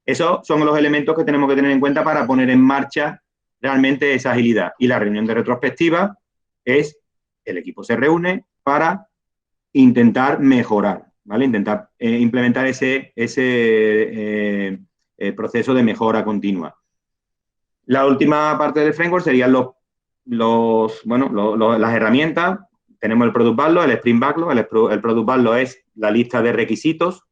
A: Esos son los elementos que tenemos que tener en cuenta para poner en marcha realmente esa agilidad. Y la reunión de retrospectiva es, el equipo se reúne para intentar mejorar, ¿vale? Intentar implementar ese proceso de mejora continua. La última parte del framework serían las herramientas. Tenemos el Product Backlog, el Sprint Backlog. El Product Backlog es la lista de requisitos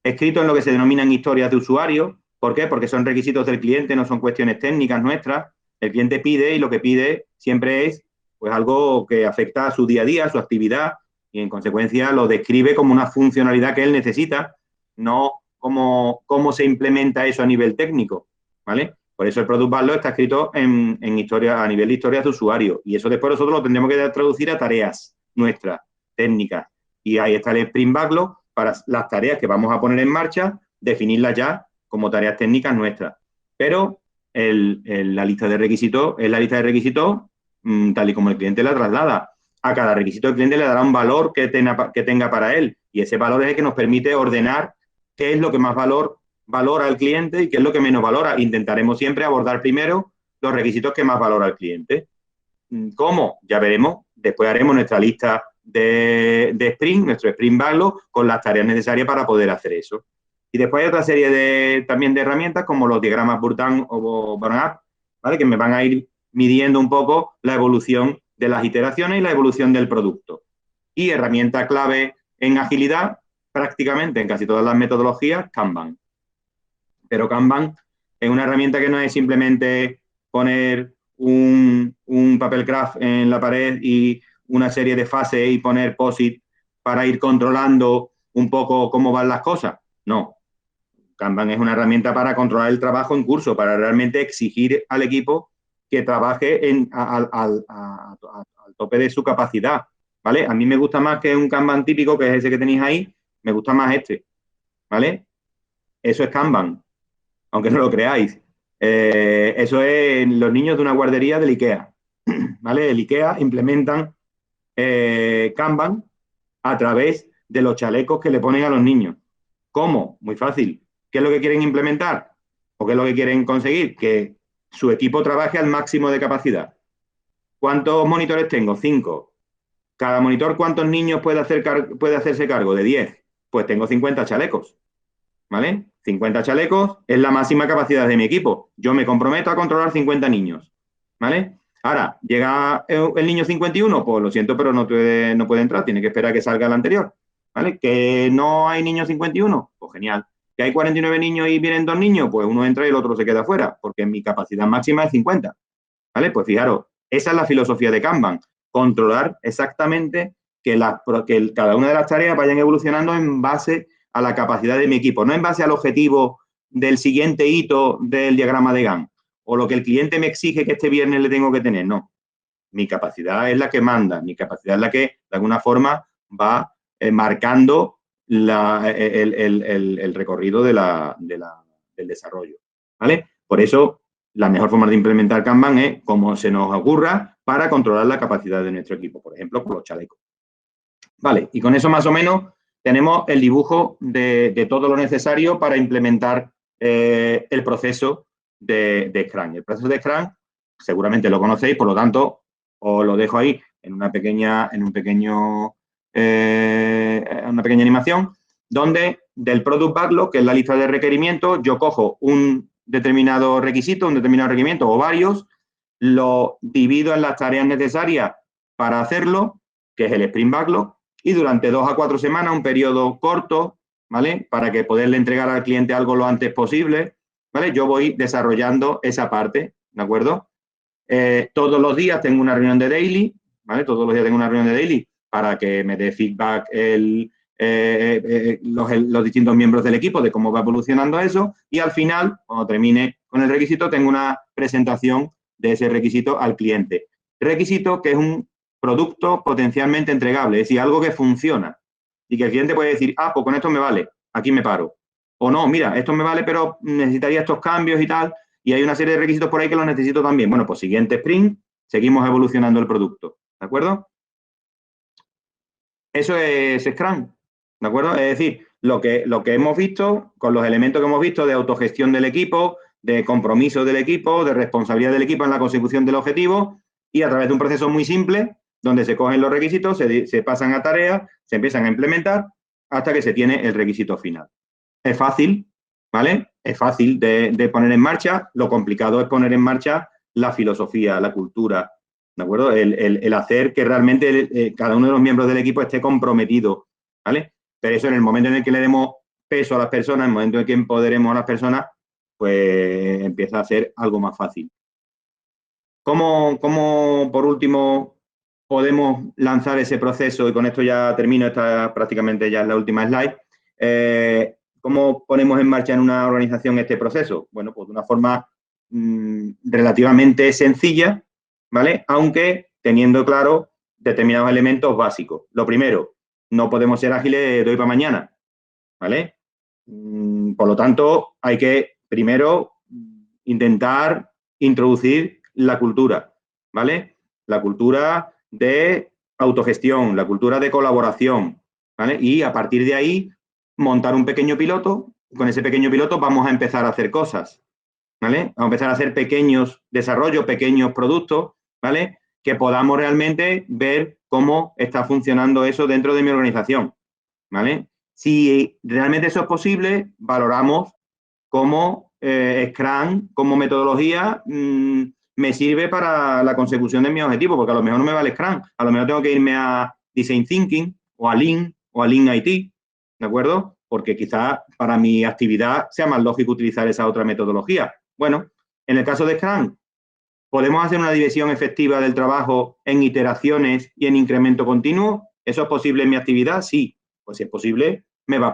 A: escritos en lo que se denominan historias de usuario. ¿Por qué? Porque son requisitos del cliente, no son cuestiones técnicas nuestras. El cliente pide y lo que pide siempre es pues algo que afecta a su día a día, a su actividad, y en consecuencia lo describe como una funcionalidad que él necesita, no cómo se implementa eso a nivel técnico, ¿vale? Por eso el Product Backlog está escrito en historia, a nivel de historias de usuario, y eso después nosotros lo tendremos que traducir a tareas nuestras, técnicas. Y ahí está el Sprint Backlog para las tareas que vamos a poner en marcha, definirlas ya como tareas técnicas nuestras. Pero la lista de requisitos es la lista de requisitos tal y como el cliente la traslada. A cada requisito el cliente le dará un valor que tenga para él, y ese valor es el que nos permite ordenar qué es lo que más valora al cliente y qué es lo que menos valora. Intentaremos siempre abordar primero los requisitos que más valora el cliente. ¿Cómo? Ya veremos. Después haremos nuestra lista de sprint, nuestro sprint backlog, con las tareas necesarias para poder hacer eso. Y después hay otra serie también de herramientas como los diagramas Burn o Burn-Up, ¿vale? Que me van a ir midiendo un poco la evolución de las iteraciones y la evolución del producto. Y herramienta clave en agilidad, prácticamente en casi todas las metodologías, Kanban. Pero Kanban es una herramienta que no es simplemente poner un papel craft en la pared y una serie de fases y poner POSIT para ir controlando un poco cómo van las cosas. No. Kanban es una herramienta para controlar el trabajo en curso, para realmente exigir al equipo que trabaje al tope de su capacidad, ¿vale? A mí me gusta más que un Kanban típico, que es ese que tenéis ahí, me gusta más este, ¿vale? Eso es Kanban, aunque no lo creáis. Eso es los niños de una guardería del IKEA, ¿vale? El IKEA implementan Kanban a través de los chalecos que le ponen a los niños. ¿Cómo? Muy fácil. ¿Qué es lo que quieren implementar? ¿O qué es lo que quieren conseguir? Que su equipo trabaje al máximo de capacidad. ¿Cuántos monitores tengo? 5. ¿Cada monitor cuántos niños puede hacerse cargo? De 10. Pues tengo 50 chalecos, ¿vale? 50 chalecos es la máxima capacidad de mi equipo. Yo me comprometo a controlar 50 niños, ¿vale? Ahora, llega el niño 51, pues lo siento, pero no puede entrar, tiene que esperar a que salga el anterior, ¿vale? ¿Que no hay niño 51? Pues genial. ¿Que hay 49 niños y vienen 2 niños? Pues uno entra y el otro se queda fuera, porque mi capacidad máxima es 50, ¿vale? Pues fijaros, esa es la filosofía de Kanban, controlar exactamente que cada una de las tareas vayan evolucionando en base a la capacidad de mi equipo, no en base al objetivo del siguiente hito del diagrama de Gantt, o lo que el cliente me exige que este viernes le tengo que tener, no. Mi capacidad es la que manda, mi capacidad es la que, de alguna forma, va marcando el recorrido del desarrollo, ¿vale? Por eso, la mejor forma de implementar Kanban es como se nos ocurra para controlar la capacidad de nuestro equipo, por ejemplo, con los chalecos. Vale, y con eso más o menos tenemos el dibujo de todo lo necesario para implementar el proceso de Scrum. El proceso de Scrum seguramente lo conocéis, por lo tanto, os lo dejo ahí en una pequeña animación, donde del Product Backlog, que es la lista de requerimientos, yo cojo un determinado requisito, un determinado requerimiento o varios, lo divido en las tareas necesarias para hacerlo, que es el Sprint Backlog, y durante 2 a 4 semanas, un periodo corto, ¿vale? Para que poderle entregar al cliente algo lo antes posible, ¿vale? Yo voy desarrollando esa parte, ¿de acuerdo? Todos los días tengo una reunión de daily, ¿vale? Todos los días tengo una reunión de daily para que me dé feedback los distintos miembros del equipo de cómo va evolucionando eso, y al final, cuando termine con el requisito, tengo una presentación de ese requisito al cliente. Requisito que es un producto potencialmente entregable, es decir, algo que funciona y que el cliente puede decir, ah, pues con esto me vale, aquí me paro. O no, mira, esto me vale, pero necesitaría estos cambios y tal, y hay una serie de requisitos por ahí que los necesito también. Bueno, pues siguiente sprint, seguimos evolucionando el producto, ¿de acuerdo? Eso es Scrum, ¿de acuerdo? Es decir, lo que hemos visto, con los elementos que hemos visto de autogestión del equipo, de compromiso del equipo, de responsabilidad del equipo en la consecución del objetivo, y a través de un proceso muy simple, donde se cogen los requisitos, se pasan a tareas, se empiezan a implementar, hasta que se tiene el requisito final. Es fácil, ¿vale? Es fácil de poner en marcha, lo complicado es poner en marcha la filosofía, la cultura, ¿de acuerdo? El hacer que realmente cada uno de los miembros del equipo esté comprometido, ¿vale? Pero eso en el momento en el que le demos peso a las personas, en el momento en el que empoderemos a las personas, pues empieza a ser algo más fácil. ¿Cómo por último, podemos lanzar ese proceso? Y con esto ya termino, esta prácticamente ya es la última slide. ¿Cómo ponemos en marcha en una organización este proceso? Bueno, pues de una forma relativamente sencilla, ¿vale? Aunque teniendo claro determinados elementos básicos. Lo primero, no podemos ser ágiles de hoy para mañana, ¿vale? Por lo tanto, hay que primero intentar introducir la cultura, ¿vale? La cultura de autogestión, la cultura de colaboración, ¿vale? Y a partir de ahí, montar un pequeño piloto. Con ese pequeño piloto vamos a empezar a hacer cosas, ¿vale? Vamos a empezar a hacer pequeños desarrollos, pequeños productos, ¿vale? Que podamos realmente ver cómo está funcionando eso dentro de mi organización, ¿vale? Si realmente eso es posible, valoramos cómo Scrum, como metodología, me sirve para la consecución de mi objetivo, porque a lo mejor no me vale Scrum, a lo mejor tengo que irme a Design Thinking o a Lean IT, ¿de acuerdo? Porque quizás para mi actividad sea más lógico utilizar esa otra metodología. Bueno, en el caso de Scrum, ¿podemos hacer una división efectiva del trabajo en iteraciones y en incremento continuo? ¿Eso es posible en mi actividad? Sí. Pues si es posible,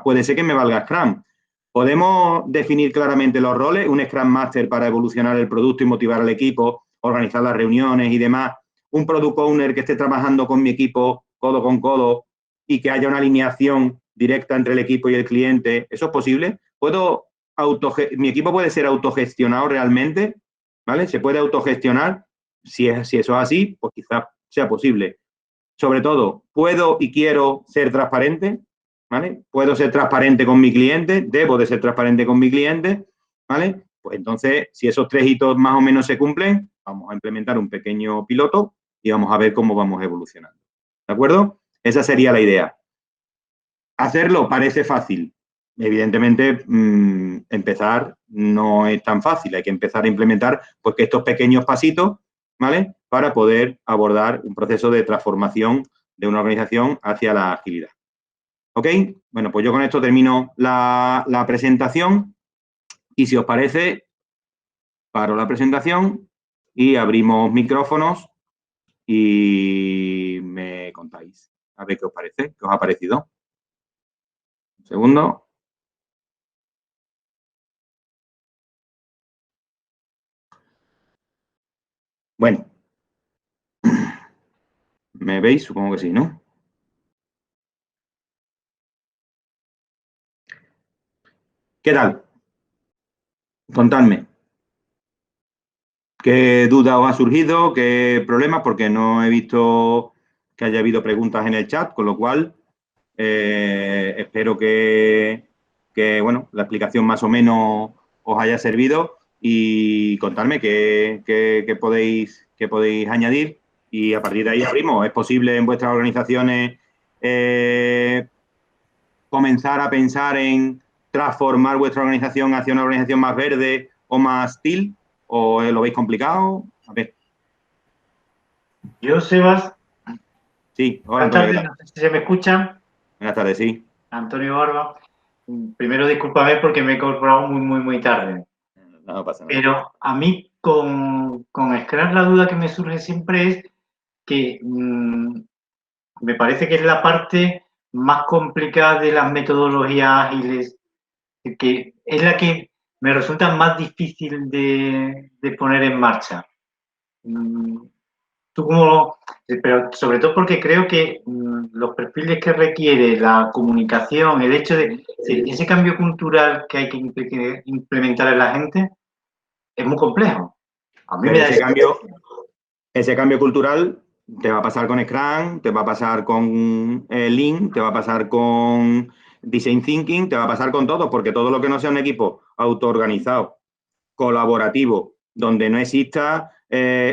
A: puede ser que me valga Scrum. ¿Podemos definir claramente los roles? Un Scrum Master para evolucionar el producto y motivar al equipo, organizar las reuniones y demás. Un Product Owner que esté trabajando con mi equipo codo con codo y que haya una alineación directa entre el equipo y el cliente. ¿Eso es posible? ¿Mi equipo puede ser autogestionado realmente? ¿Vale? Se puede autogestionar. Si eso es así, pues quizás sea posible. Sobre todo, ¿puedo y quiero ser transparente? ¿Vale? ¿Puedo ser transparente con mi cliente? ¿Debo de ser transparente con mi cliente? ¿Vale? Pues entonces, si esos 3 hitos más o menos se cumplen, vamos a implementar un pequeño piloto y vamos a ver cómo vamos evolucionando. ¿De acuerdo? Esa sería la idea. Hacerlo parece fácil. Evidentemente, empezar no es tan fácil. Hay que empezar a implementar pues, estos pequeños pasitos, ¿vale? Para poder abordar un proceso de transformación de una organización hacia la agilidad. ¿Ok? Bueno, pues yo con esto termino la presentación y si os parece, paro la presentación y abrimos micrófonos y me contáis. A ver qué os parece, qué os ha parecido. Un segundo. Bueno. ¿Me veis? Supongo que sí, ¿no? ¿Qué tal? Contadme. ¿Qué duda os ha surgido? ¿Qué problemas? Porque no he visto que haya habido preguntas en el chat, con lo cual espero que, bueno, la explicación más o menos os haya servido. y contarme qué podéis añadir y a partir de ahí abrimos. ¿Es posible en vuestras organizaciones comenzar a pensar en transformar vuestra organización hacia una organización más verde o más TIL? ¿O lo veis complicado? A ver.
B: Yo, Sebas.
A: Sí, hola,
B: buenas tardes, no sé si se me escuchan.
A: Buenas tardes, sí.
B: Antonio Barba. Primero, discúlpame porque me he incorporado muy tarde.
A: No pasa nada.
B: Pero a mí con Scrum la duda que me surge siempre es que me parece que es la parte más complicada de las metodologías ágiles, que es la que me resulta más difícil de poner en marcha. ¿Tú cómo? Pero sobre todo porque creo que los perfiles que requiere la comunicación, el hecho de ese cambio cultural que hay que implementar en la gente, es muy complejo. A mí me da
A: ese cambio cultural te va a pasar con Scrum, te va a pasar con Lean, te va a pasar con Design Thinking, te va a pasar con todo, porque todo lo que no sea un equipo autoorganizado, colaborativo, donde no exista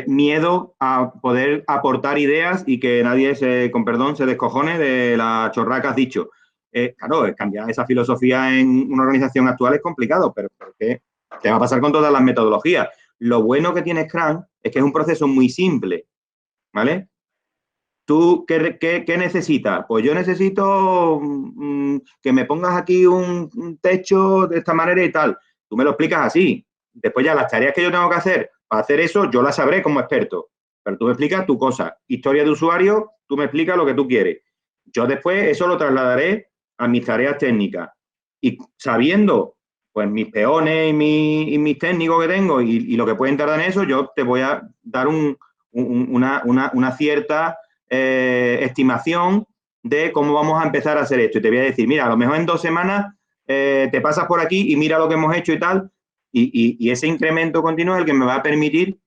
A: miedo a poder aportar ideas y que nadie, con perdón, se descojone de la chorra que has dicho. Claro, cambiar esa filosofía en una organización actual es complicado, pero porque te va a pasar con todas las metodologías. Lo bueno que tiene Scrum es que es un proceso muy simple, ¿vale? ¿Tú qué necesitas? Pues yo necesito que me pongas aquí un techo de esta manera y tal. Tú me lo explicas así. Después ya las tareas que yo tengo que hacer para hacer eso, yo las sabré como experto. Pero tú me explicas tu cosa. Historia de usuario, tú me explicas lo que tú quieres. Yo después eso lo trasladaré a mis tareas técnicas. Y sabiendo pues mis peones y mis técnicos que tengo y lo que pueden tardar en eso, yo te voy a dar una cierta estimación de cómo vamos a empezar a hacer esto. Y te voy a decir, mira, a lo mejor en 2 semanas te pasas por aquí y mira lo que hemos hecho y tal. Y ese incremento continuo es el que me va a permitir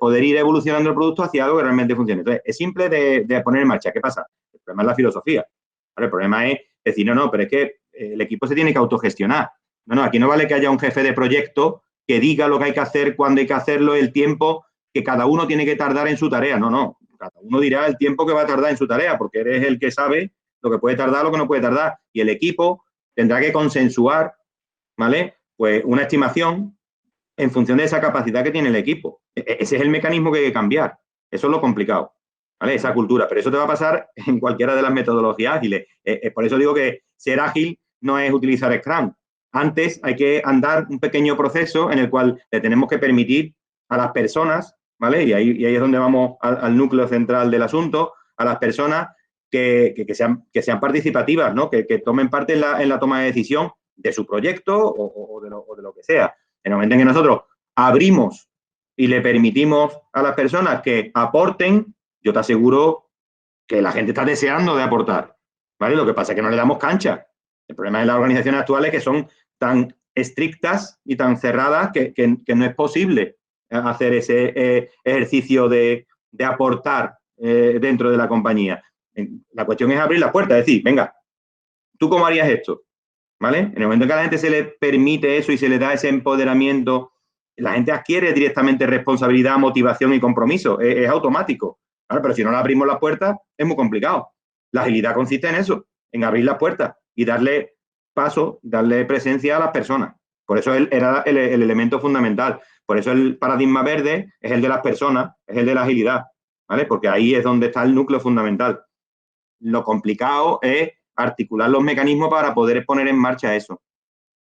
A: poder ir evolucionando el producto hacia algo que realmente funcione. Entonces, es simple de poner en marcha. ¿Qué pasa? El problema es la filosofía. ¿Vale? El problema es decir, no, pero es que el equipo se tiene que autogestionar. No, aquí no vale que haya un jefe de proyecto que diga lo que hay que hacer, cuándo hay que hacerlo, el tiempo que cada uno tiene que tardar en su tarea. No. Cada uno dirá el tiempo que va a tardar en su tarea, porque eres el que sabe lo que puede tardar, lo que no puede tardar. Y el equipo tendrá que consensuar, ¿vale? Pues una estimación en función de esa capacidad que tiene el equipo. Ese es el mecanismo que hay que cambiar. Eso es lo complicado, ¿vale? Esa cultura. Pero eso te va a pasar en cualquiera de las metodologías ágiles. Por eso digo que ser ágil no es utilizar Scrum. Antes hay que andar un pequeño proceso en el cual le tenemos que permitir a las personas, ¿vale? Y ahí es donde vamos al núcleo central del asunto, a las personas que sean participativas, ¿no? Que tomen parte en la toma de decisión de su proyecto o de lo que sea. En el momento en que nosotros abrimos y le permitimos a las personas que aporten, yo te aseguro que la gente está deseando de aportar, ¿vale? Lo que pasa es que no le damos cancha. El problema de las organizaciones actuales es que son tan estrictas y tan cerradas que no es posible hacer ese ejercicio de aportar dentro de la compañía. La cuestión es abrir la puerta, es decir, venga, ¿tú cómo harías esto? ¿Vale? En el momento en que a la gente se le permite eso y se le da ese empoderamiento, la gente adquiere directamente responsabilidad, motivación y compromiso. Es automático. ¿Vale? Pero si no le abrimos las puertas, es muy complicado. La agilidad consiste en eso, en abrir las puertas y darle paso, darle presencia a las personas. Por eso era el elemento fundamental. Por eso el paradigma verde es el de las personas, es el de la agilidad. ¿Vale? Porque ahí es donde está el núcleo fundamental. Lo complicado es articular los mecanismos para poder poner en marcha eso.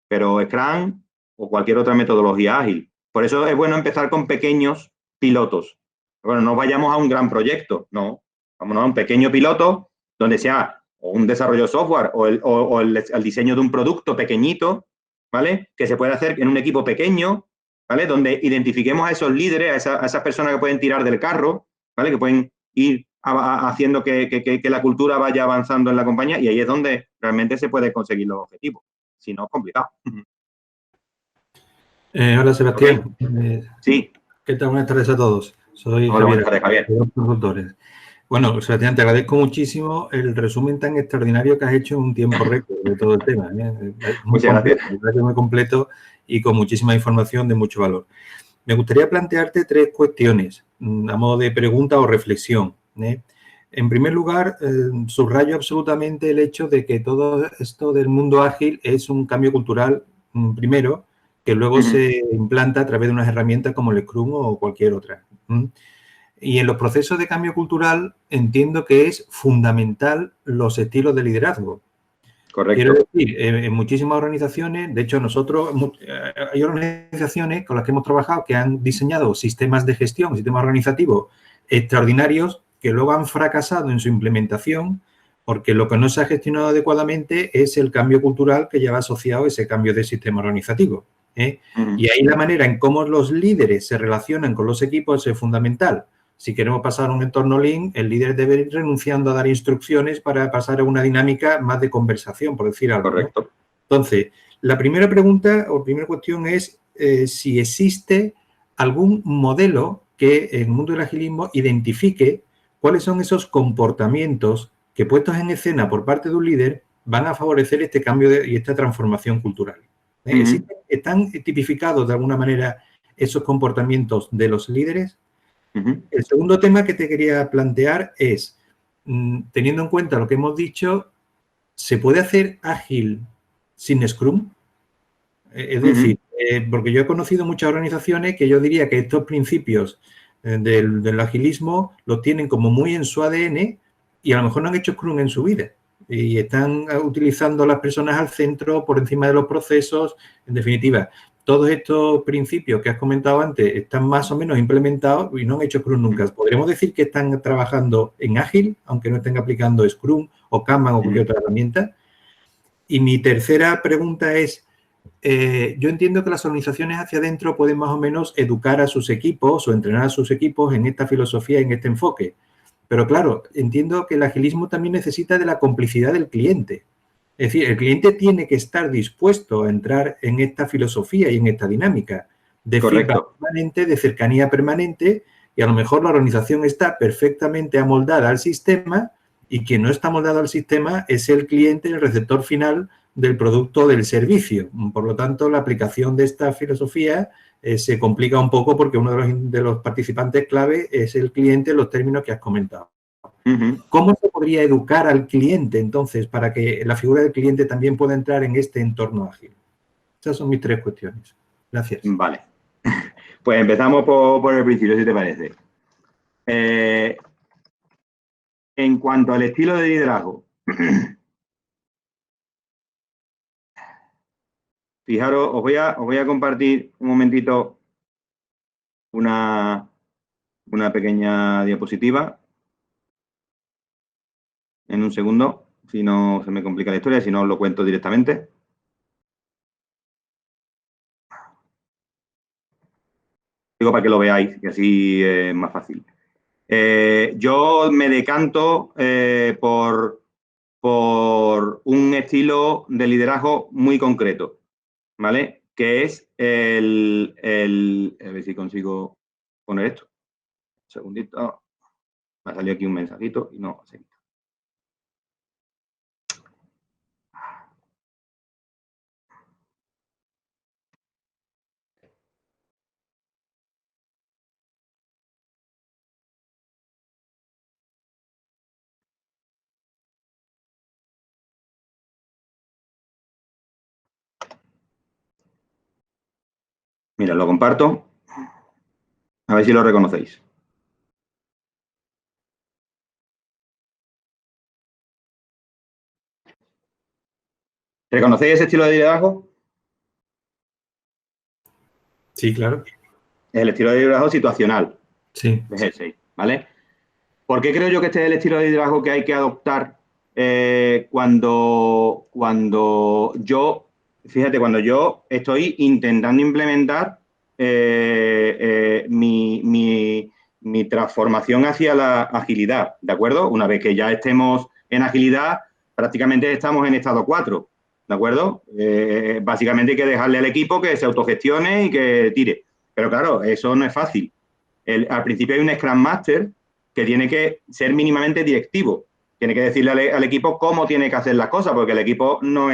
A: Pero Scrum o cualquier otra metodología ágil. Por eso es bueno empezar con pequeños pilotos. Bueno, no vayamos a un gran proyecto, no. Vámonos a un pequeño piloto donde sea o un desarrollo de software o el diseño de un producto pequeñito, ¿vale? Que se puede hacer en un equipo pequeño, ¿vale? Donde identifiquemos a esos líderes, a esas personas que pueden tirar del carro, ¿vale? Que pueden ir haciendo que la cultura vaya avanzando en la compañía y ahí es donde realmente se puede conseguir los objetivos. Si no, es complicado.
C: Hola, Sebastián.
A: Okay. Sí.
C: ¿Qué tal? Buenas tardes a todos. Soy
A: Hola, buenas tardes, Javier.
C: De los consultores. Bueno, Sebastián, te agradezco muchísimo el resumen tan extraordinario que has hecho en un tiempo récord de todo el tema.
A: Muchas gracias.
C: Muy completo y con muchísima información de mucho valor. Me gustaría plantearte 3 cuestiones a modo de pregunta o reflexión. En primer lugar, subrayo absolutamente el hecho de que todo esto del mundo ágil es un cambio cultural, primero, que luego se implanta a través de unas herramientas como el Scrum o cualquier otra. Y en los procesos de cambio cultural entiendo que es fundamental los estilos de liderazgo.
A: Correcto.
C: Quiero decir, en muchísimas organizaciones, de hecho nosotros, hay organizaciones con las que hemos trabajado que han diseñado sistemas de gestión, sistemas organizativos extraordinarios que luego han fracasado en su implementación porque lo que no se ha gestionado adecuadamente es el cambio cultural que lleva asociado ese cambio de sistema organizativo. Y ahí la manera en cómo los líderes se relacionan con los equipos es fundamental. Si queremos pasar a un entorno Lean, el líder debe ir renunciando a dar instrucciones para pasar a una dinámica más de conversación, por decir algo.
A: Correcto.
C: ¿No? Entonces, la primera pregunta o primera cuestión es si existe algún modelo que en el mundo del agilismo identifique cuáles son esos comportamientos que puestos en escena por parte de un líder van a favorecer este cambio y esta transformación cultural. ¿Están tipificados de alguna manera esos comportamientos de los líderes? El segundo tema que te quería plantear es, teniendo en cuenta lo que hemos dicho, ¿se puede hacer ágil sin Scrum? Es decir, porque yo he conocido muchas organizaciones que yo diría que estos principios del agilismo los tienen como muy en su ADN y a lo mejor no han hecho Scrum en su vida. Y están utilizando las personas al centro, por encima de los procesos. En definitiva, todos estos principios que has comentado antes están más o menos implementados y no han hecho Scrum nunca. ¿Podríamos decir que están trabajando en ágil, aunque no estén aplicando Scrum o Kanban o cualquier otra herramienta? Y mi tercera pregunta es, yo entiendo que las organizaciones hacia adentro pueden más o menos educar a sus equipos o entrenar a sus equipos en esta filosofía, en este enfoque. Pero claro, entiendo que el agilismo también necesita de la complicidad del cliente. Es decir, el cliente tiene que estar dispuesto a entrar en esta filosofía y en esta dinámica de feedback permanente, de cercanía permanente, y a lo mejor la organización está perfectamente amoldada al sistema y quien no está amoldado al sistema es el cliente, el receptor final del producto o del servicio. Por lo tanto, la aplicación de esta filosofía se complica un poco porque uno de los participantes clave es el cliente en los términos que has comentado. ¿Cómo se podría educar al cliente, entonces, para que la figura del cliente también pueda entrar en este entorno ágil? Esas son mis 3 cuestiones. Gracias.
A: Vale. Pues empezamos por el principio, si te parece. En cuanto al estilo de liderazgo, fijaros, os voy a compartir un momentito una pequeña diapositiva. En un segundo, si no se me complica la historia, si no os lo cuento directamente. Digo para que lo veáis, que así es más fácil. Yo me decanto por un estilo de liderazgo muy concreto, ¿vale? Que es a ver si consigo poner esto. Un segundito. Me ha salido aquí un mensajito y no se quita. Mira, lo comparto. A ver si lo reconocéis. ¿Reconocéis ese estilo de liderazgo?
C: Sí, claro.
A: Es el estilo de liderazgo situacional.
C: Sí.
A: Es ese, ¿vale? ¿Por qué creo yo que este es el estilo de liderazgo que hay que adoptar cuando yo estoy intentando implementar mi transformación hacia la agilidad, ¿de acuerdo? Una vez que ya estemos en agilidad, prácticamente estamos en estado 4, ¿de acuerdo? Básicamente hay que dejarle al equipo que se autogestione y que tire. Pero claro, eso no es fácil. Al principio hay un Scrum Master que tiene que ser mínimamente directivo. Tiene que decirle al equipo cómo tiene que hacer las cosas, porque el equipo no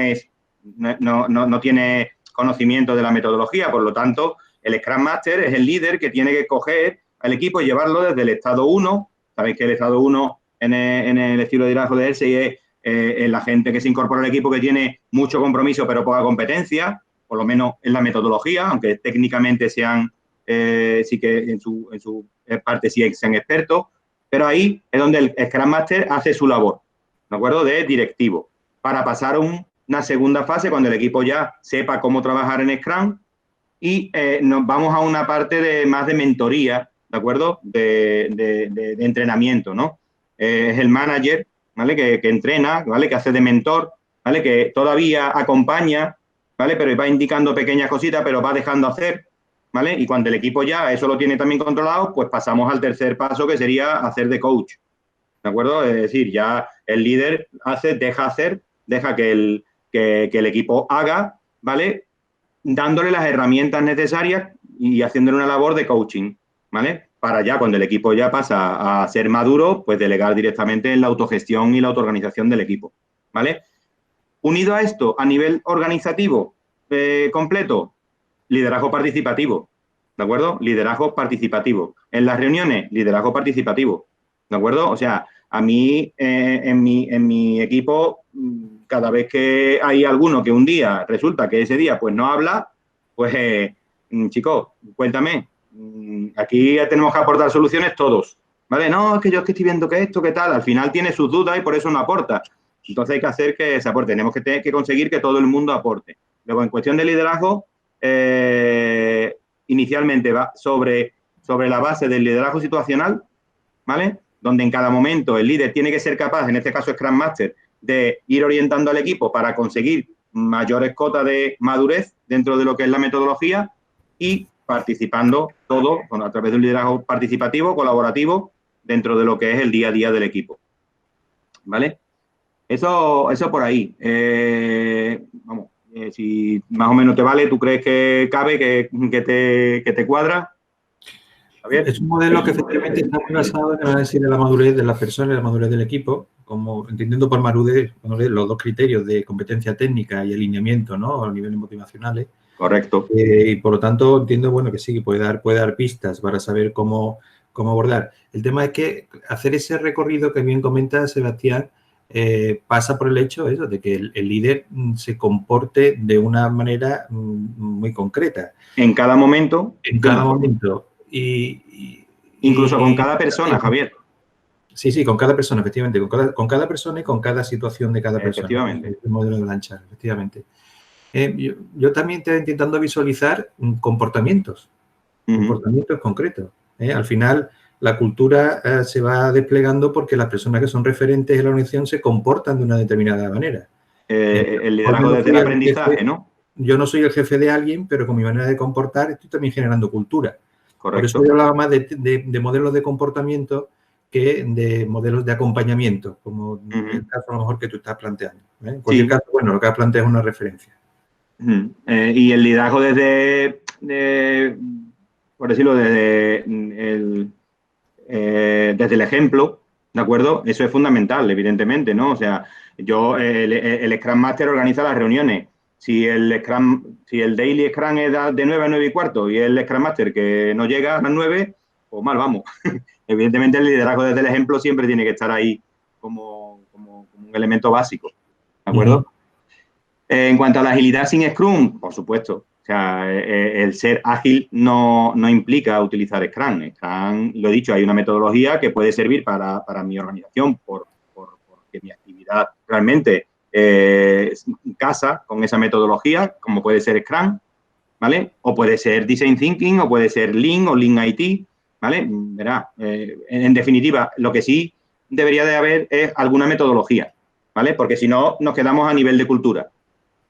A: tiene conocimiento de la metodología. Por lo tanto, el Scrum Master es el líder que tiene que coger al equipo y llevarlo desde el estado 1. Sabéis que el estado 1 en el estilo de liderazgo de ELSEI es la gente que se incorpora al equipo que tiene mucho compromiso pero poca competencia, por lo menos en la metodología, aunque técnicamente sean, sí que en su parte sí sean expertos, pero ahí es donde el Scrum Master hace su labor, ¿de acuerdo? De directivo, para pasar a una segunda fase cuando el equipo ya sepa cómo trabajar en Scrum y nos vamos a una parte más de mentoría, ¿de acuerdo? De entrenamiento, ¿no? Es el manager, ¿vale? Que entrena, ¿vale? Que hace de mentor, ¿vale? Que todavía acompaña, ¿vale? Pero va indicando pequeñas cositas, pero va dejando hacer, ¿vale? Y cuando el equipo ya eso lo tiene también controlado, pues pasamos al tercer paso, que sería hacer de coach, ¿de acuerdo? Es decir, ya el líder deja que el equipo haga, ¿vale? Dándole las herramientas necesarias y haciéndole una labor de coaching, ¿vale? Para ya, cuando el equipo ya pasa a ser maduro, pues delegar directamente en la autogestión y la autoorganización del equipo, ¿vale? Unido a esto, a nivel organizativo completo, liderazgo participativo, ¿de acuerdo? Liderazgo participativo. En las reuniones, liderazgo participativo, ¿de acuerdo? O sea, a mí, en mi equipo, cada vez que hay alguno que un día resulta que ese día pues no habla, pues, chicos, cuéntame, aquí tenemos que aportar soluciones todos, ¿vale? No, es que yo estoy viendo que esto, que tal, al final tiene sus dudas y por eso no aporta. Entonces hay que hacer que se aporte, tenemos que conseguir que todo el mundo aporte. Luego, en cuestión de liderazgo, inicialmente va sobre la base del liderazgo situacional, ¿vale? Donde en cada momento el líder tiene que ser capaz, en este caso Scrum Master, de ir orientando al equipo para conseguir mayores cotas de madurez dentro de lo que es la metodología y participando todo a través de un liderazgo participativo, colaborativo, dentro de lo que es el día a día del equipo, ¿vale? Eso por ahí. Vamos, si más o menos te vale, ¿tú crees que cabe, que te cuadra?
C: Javier. Es un modelo que efectivamente está muy basado en el análisis de la madurez de las personas y la madurez del equipo, como entendiendo por madurez los dos criterios de competencia técnica y alineamiento, ¿no? A niveles motivacionales.
A: Correcto.
C: Y por lo tanto entiendo, bueno, que sí, que puede dar pistas para saber cómo abordar. El tema es que hacer ese recorrido que bien comenta Sebastián pasa por el hecho de que el líder se comporte de una manera muy concreta.
A: En cada momento.
C: En cada momento.
A: Incluso con cada persona, Javier.
C: Sí, con cada persona, efectivamente. Con cada persona y con cada situación de cada persona.
A: Efectivamente.
C: El modelo de Blanchard, efectivamente. Yo también estoy intentando visualizar comportamientos concretos. Al final, la cultura se va desplegando porque las personas que son referentes en la organización se comportan de una determinada manera.
A: El liderazgo desde el aprendizaje, ¿no?
C: Yo no soy el jefe de alguien, pero con mi manera de comportar estoy también generando cultura.
A: Correcto.
C: Por eso yo hablaba más de modelos de comportamiento que de modelos de acompañamiento, como el caso a lo mejor que tú estás planteando. En cualquier caso, bueno, lo que has planteado es una referencia.
A: Y el liderazgo por decirlo, desde el ejemplo, ¿de acuerdo? Eso es fundamental, evidentemente, ¿no? O sea, el Scrum Master organiza las reuniones. Si el Daily Scrum es de 9 a 9 y cuarto y el Scrum Master que no llega a las 9, pues mal vamos. Evidentemente, el liderazgo desde el ejemplo siempre tiene que estar ahí como un elemento básico, ¿de acuerdo? En cuanto a la agilidad sin Scrum, por supuesto. O sea, el ser ágil no implica utilizar Scrum. Scrum, lo he dicho, hay una metodología que puede servir para mi organización porque mi actividad realmente casa con esa metodología, como puede ser Scrum, ¿vale? O puede ser Design Thinking, o puede ser Lean o Lean IT, ¿vale? Verá, en definitiva, lo que sí debería de haber es alguna metodología, ¿vale? Porque si no, nos quedamos a nivel de cultura.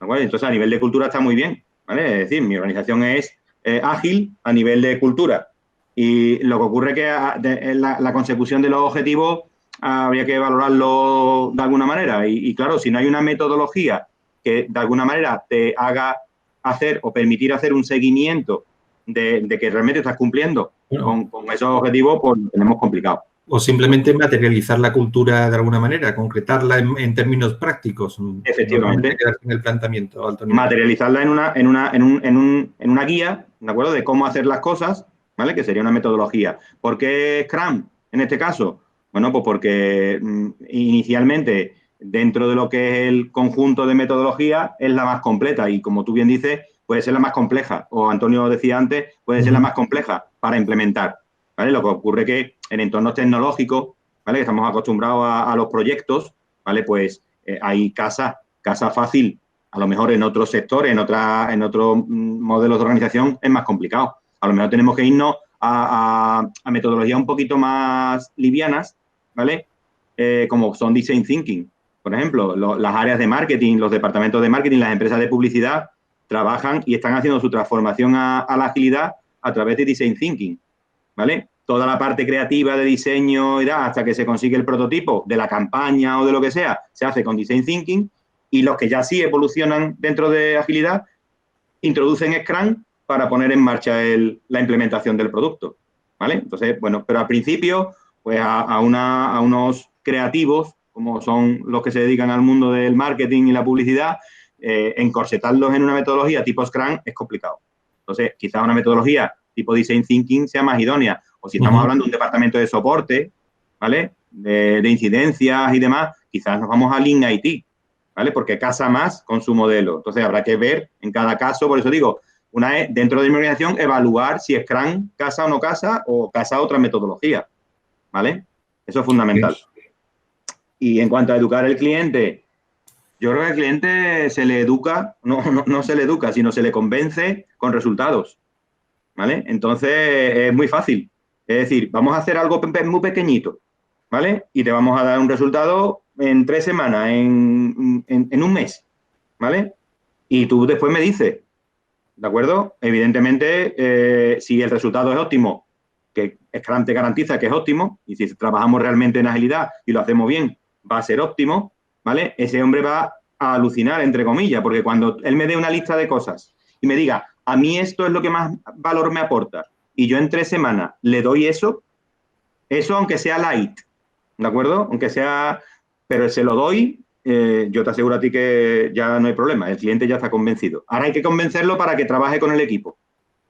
A: ¿Vale? Entonces, a nivel de cultura está muy bien, ¿vale? Es decir, mi organización es ágil a nivel de cultura y lo que ocurre es que la consecución de los objetivos habría que valorarlo de alguna manera y claro, si no hay una metodología que de alguna manera te haga hacer o permitir hacer un seguimiento de que realmente estás cumpliendo con esos objetivos, pues lo tenemos complicado.
C: O simplemente materializar la cultura de alguna manera, concretarla en términos prácticos.
A: Efectivamente.
C: En el planteamiento a alto nivel.
A: Materializarla en una guía, ¿de acuerdo? De cómo hacer las cosas, ¿vale? Que sería una metodología. ¿Por qué Scrum en este caso? Bueno, pues porque inicialmente dentro de lo que es el conjunto de metodología es la más completa y como tú bien dices, puede ser la más compleja. O Antonio decía antes, puede ser la más compleja para implementar, ¿vale? Lo que ocurre que en entornos tecnológicos, ¿vale? Que estamos acostumbrados a los proyectos, ¿vale? Pues hay casa fácil. A lo mejor en otros sectores, en otros modelos de organización es más complicado. A lo mejor tenemos que irnos a metodologías un poquito más livianas, ¿vale? Como son Design Thinking. Por ejemplo, las áreas de marketing, los departamentos de marketing, las empresas de publicidad trabajan y están haciendo su transformación a la agilidad a través de Design Thinking, ¿vale? Toda la parte creativa de diseño y hasta que se consigue el prototipo de la campaña o de lo que sea, se hace con Design Thinking. Y los que ya sí evolucionan dentro de agilidad introducen Scrum para poner en marcha la implementación del producto, ¿vale? Entonces, bueno, pero al principio, pues a unos creativos, como son los que se dedican al mundo del marketing y la publicidad, encorsetarlos en una metodología tipo Scrum es complicado. Entonces, quizás una metodología tipo Design Thinking sea más idónea. O si estamos hablando de un departamento de soporte, ¿vale? De incidencias y demás, quizás nos vamos a Lean IT, ¿vale? Porque casa más con su modelo. Entonces, habrá que ver en cada caso, por eso digo, una es dentro de mi organización evaluar si Scrum casa o no casa o casa otra metodología, ¿vale? Eso es fundamental. Y en cuanto a educar al cliente, yo creo que al cliente se le educa, no se le educa, sino se le convence con resultados, ¿vale? Entonces, es muy fácil. Es decir, vamos a hacer algo muy pequeñito, ¿vale? Y te vamos a dar un resultado en 3 semanas, en un mes, ¿vale? Y tú después me dices, ¿de acuerdo? Evidentemente, si el resultado es óptimo, que Scrum te garantiza que es óptimo, y si trabajamos realmente en agilidad y lo hacemos bien, va a ser óptimo, ¿vale? Ese hombre va a alucinar, entre comillas, porque cuando él me dé una lista de cosas y me diga, a mí esto es lo que más valor me aporta, y yo en 3 semanas le doy eso aunque sea light, ¿de acuerdo? Aunque sea, pero se lo doy, yo te aseguro a ti que ya no hay problema, el cliente ya está convencido. Ahora hay que convencerlo para que trabaje con el equipo,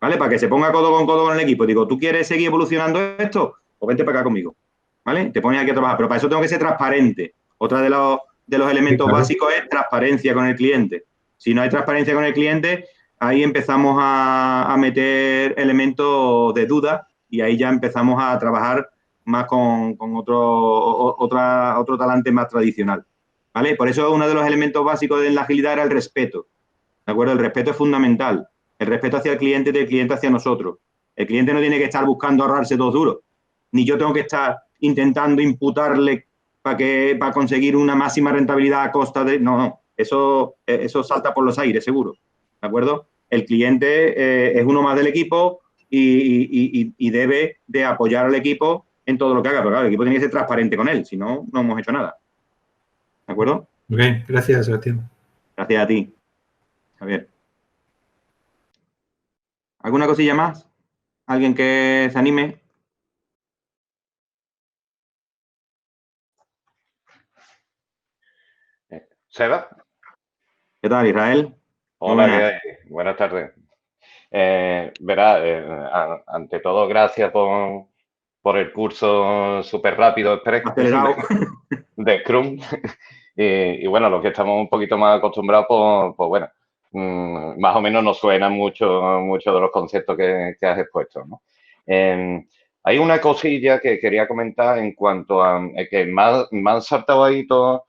A: ¿vale? Para que se ponga codo con el equipo. Digo, ¿tú quieres seguir evolucionando esto? Pues vente para acá conmigo, ¿vale? Te pones aquí a trabajar, pero para eso tengo que ser transparente. Otra de los elementos básicos es transparencia con el cliente. Si no hay transparencia con el cliente, ahí empezamos a meter elementos de duda y ahí ya empezamos a trabajar más con otro talante más tradicional, ¿vale? Por eso uno de los elementos básicos de la agilidad era el respeto, ¿de acuerdo? El respeto es fundamental, el respeto hacia el cliente y del cliente hacia nosotros. El cliente no tiene que estar buscando ahorrarse 2 duros, ni yo tengo que estar intentando imputarle para conseguir una máxima rentabilidad a costa de... No, eso salta por los aires, seguro, ¿de acuerdo? El cliente es uno más del equipo y debe de apoyar al equipo en todo lo que haga, pero claro, el equipo tiene que ser transparente con él, si no, no hemos hecho nada. ¿De acuerdo?
C: Muy bien, gracias, Sebastián.
A: Gracias a ti, Javier. ¿Alguna cosilla más? ¿Alguien que se anime?
D: ¿Seba?
A: ¿Qué tal, Israel?
D: Hola, ¿qué hay? Buenas tardes. Ante todo, gracias por el curso súper rápido
A: Acelerado.
D: de Scrum. Y bueno, los que estamos un poquito más acostumbrados, pues bueno, más o menos nos suenan mucho de los conceptos que has expuesto, ¿no? Hay una cosilla que quería comentar en cuanto a que me han saltado ahí todas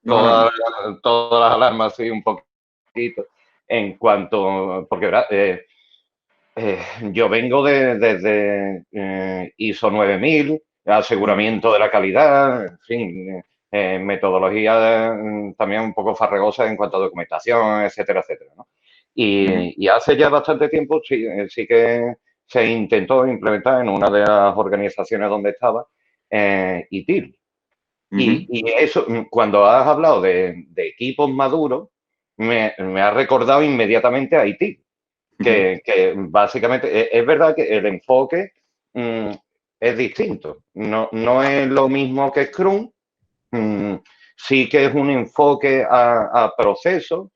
D: las alarmas, así un poquito, en cuanto, porque ¿verdad? Yo vengo desde ISO 9000, aseguramiento de la calidad, en fin, metodología también un poco farragosa en cuanto a documentación, etcétera, etcétera, ¿no? Y hace ya bastante tiempo sí que se intentó implementar en una de las organizaciones donde estaba ITIL. Y eso, cuando has hablado de equipos maduros, me ha recordado inmediatamente a ITIL. Que básicamente es verdad que el enfoque es distinto. No es lo mismo que Scrum. Sí que es un enfoque a procesos,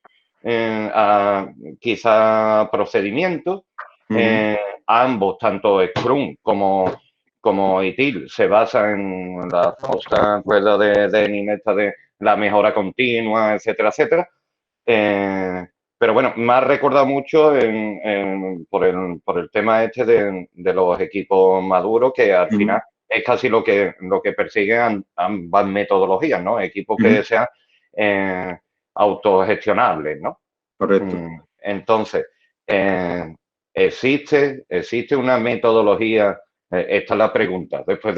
D: a quizá procedimientos. Ambos, tanto Scrum como ITIL, se basan en la famosa rueda de Ninesta de la mejora continua, etcétera, etcétera. Pero bueno, me ha recordado mucho por el tema este de los equipos maduros, que al final es casi lo que persiguen ambas metodologías, ¿no? Equipos que sean autogestionables, ¿no?
A: Correcto.
D: Entonces, ¿existe una metodología? Esta es la pregunta, después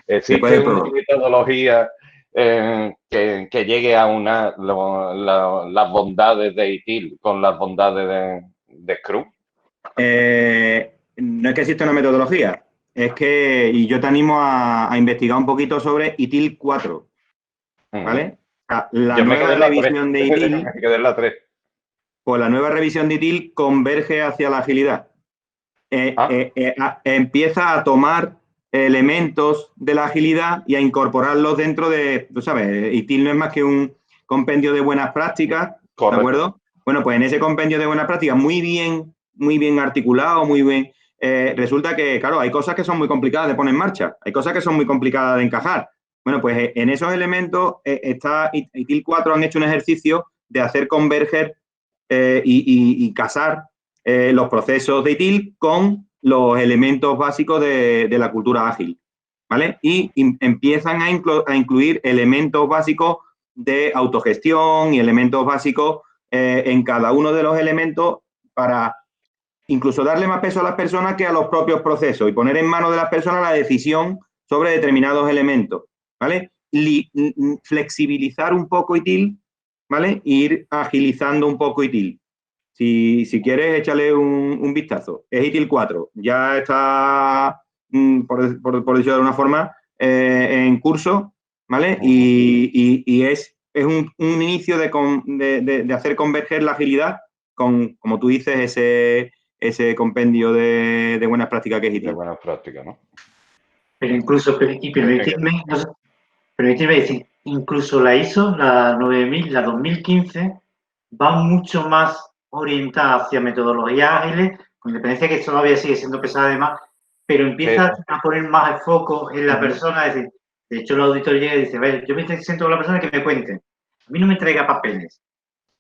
D: ¿existe una metodología que llegue a las bondades de ITIL con las bondades de Scrum?
A: No es que exista una metodología, es que, y yo te animo a investigar un poquito sobre ITIL 4, ¿vale? O sea, la nueva revisión de ITIL,
D: me quedé en la 3.
A: Pues la nueva revisión de ITIL converge hacia la agilidad. Empieza a tomar elementos de la agilidad y a incorporarlos dentro de, tú sabes, ITIL no es más que un compendio de buenas prácticas,
D: correcto,
A: ¿de acuerdo? Bueno, pues en ese compendio de buenas prácticas, muy bien articulado, muy bien, resulta que, claro, hay cosas que son muy complicadas de poner en marcha, hay cosas que son muy complicadas de encajar. Bueno, pues en esos elementos ITIL 4 han hecho un ejercicio de hacer converger y casar los procesos de ITIL con los elementos básicos de la cultura ágil, ¿vale? Y empiezan a incluir elementos básicos de autogestión y elementos básicos en cada uno de los elementos para incluso darle más peso a las personas que a los propios procesos y poner en manos de las personas la decisión sobre determinados elementos, ¿vale? Flexibilizar un poco ITIL, ¿vale? E ir agilizando un poco ITIL. Si quieres, échale un vistazo. Es ITIL 4. Ya está, por decirlo de alguna forma, en curso, ¿vale? Y es un inicio de hacer converger la agilidad con, como tú dices, ese compendio de buenas prácticas que es ITIL.
D: De buenas prácticas, ¿no?
B: Pero incluso, permitidme decir, incluso la ISO, la 9000, la 2015, va mucho más orientada hacia metodologías ágiles, con independencia que todavía sigue siendo pesada además, pero empieza a poner más el foco en la persona, es decir, de hecho el auditor llega y dice, a ver, yo me siento con la persona que me cuente, a mí no me traiga papeles.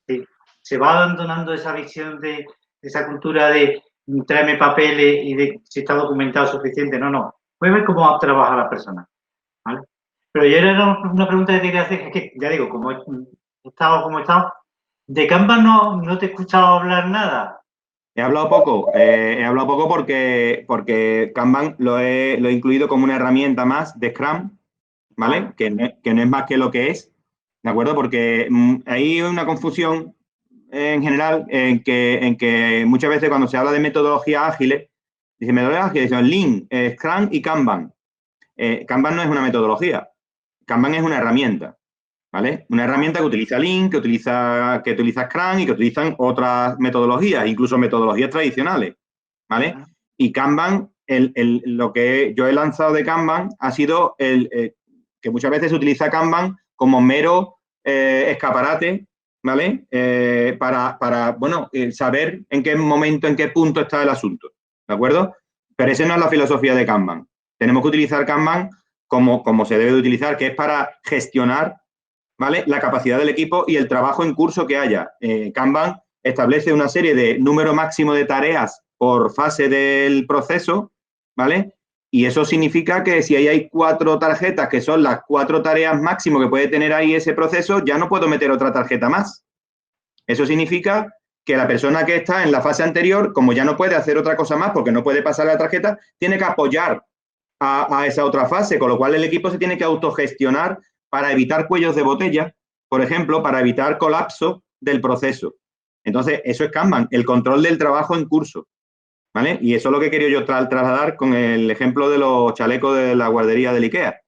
B: ¿Sí? Se va abandonando esa visión de esa cultura de tráeme papeles y de si está documentado suficiente, no. Puede ver cómo trabaja la persona, ¿vale? Pero yo era una pregunta que te quería hacer, es que, ya digo, como he estado como he estado, de Kanban no te he escuchado hablar nada.
A: He hablado poco porque Kanban lo he incluido como una herramienta más de Scrum, ¿vale? Que no es más que lo que es, ¿de acuerdo? Porque hay una confusión en general en que muchas veces cuando se habla de metodologías ágiles, dicen metodologías ágiles, dicen Lean, Scrum y Kanban. Kanban no es una metodología, Kanban es una herramienta, ¿vale? Una herramienta que utiliza Lean, que utiliza Scrum y que utilizan otras metodologías, incluso metodologías tradicionales, ¿vale? Y Kanban, lo que yo he lanzado de Kanban ha sido que muchas veces se utiliza Kanban como mero escaparate, ¿vale? Para saber en qué momento, en qué punto está el asunto, ¿de acuerdo? Pero esa no es la filosofía de Kanban. Tenemos que utilizar Kanban como se debe de utilizar, que es para gestionar, ¿vale?, la capacidad del equipo y el trabajo en curso que haya. Kanban establece una serie de número máximo de tareas por fase del proceso, ¿vale? Y eso significa que si ahí hay 4 tarjetas, que son las 4 tareas máximo que puede tener ahí ese proceso, ya no puedo meter otra tarjeta más. Eso significa que la persona que está en la fase anterior, como ya no puede hacer otra cosa más porque no puede pasar la tarjeta, tiene que apoyar a esa otra fase, con lo cual el equipo se tiene que autogestionar para evitar cuellos de botella, por ejemplo, para evitar colapso del proceso. Entonces, eso es Kanban, el control del trabajo en curso, ¿vale? Y eso es lo que quería yo trasladar con el ejemplo de los chalecos de la guardería del IKEA,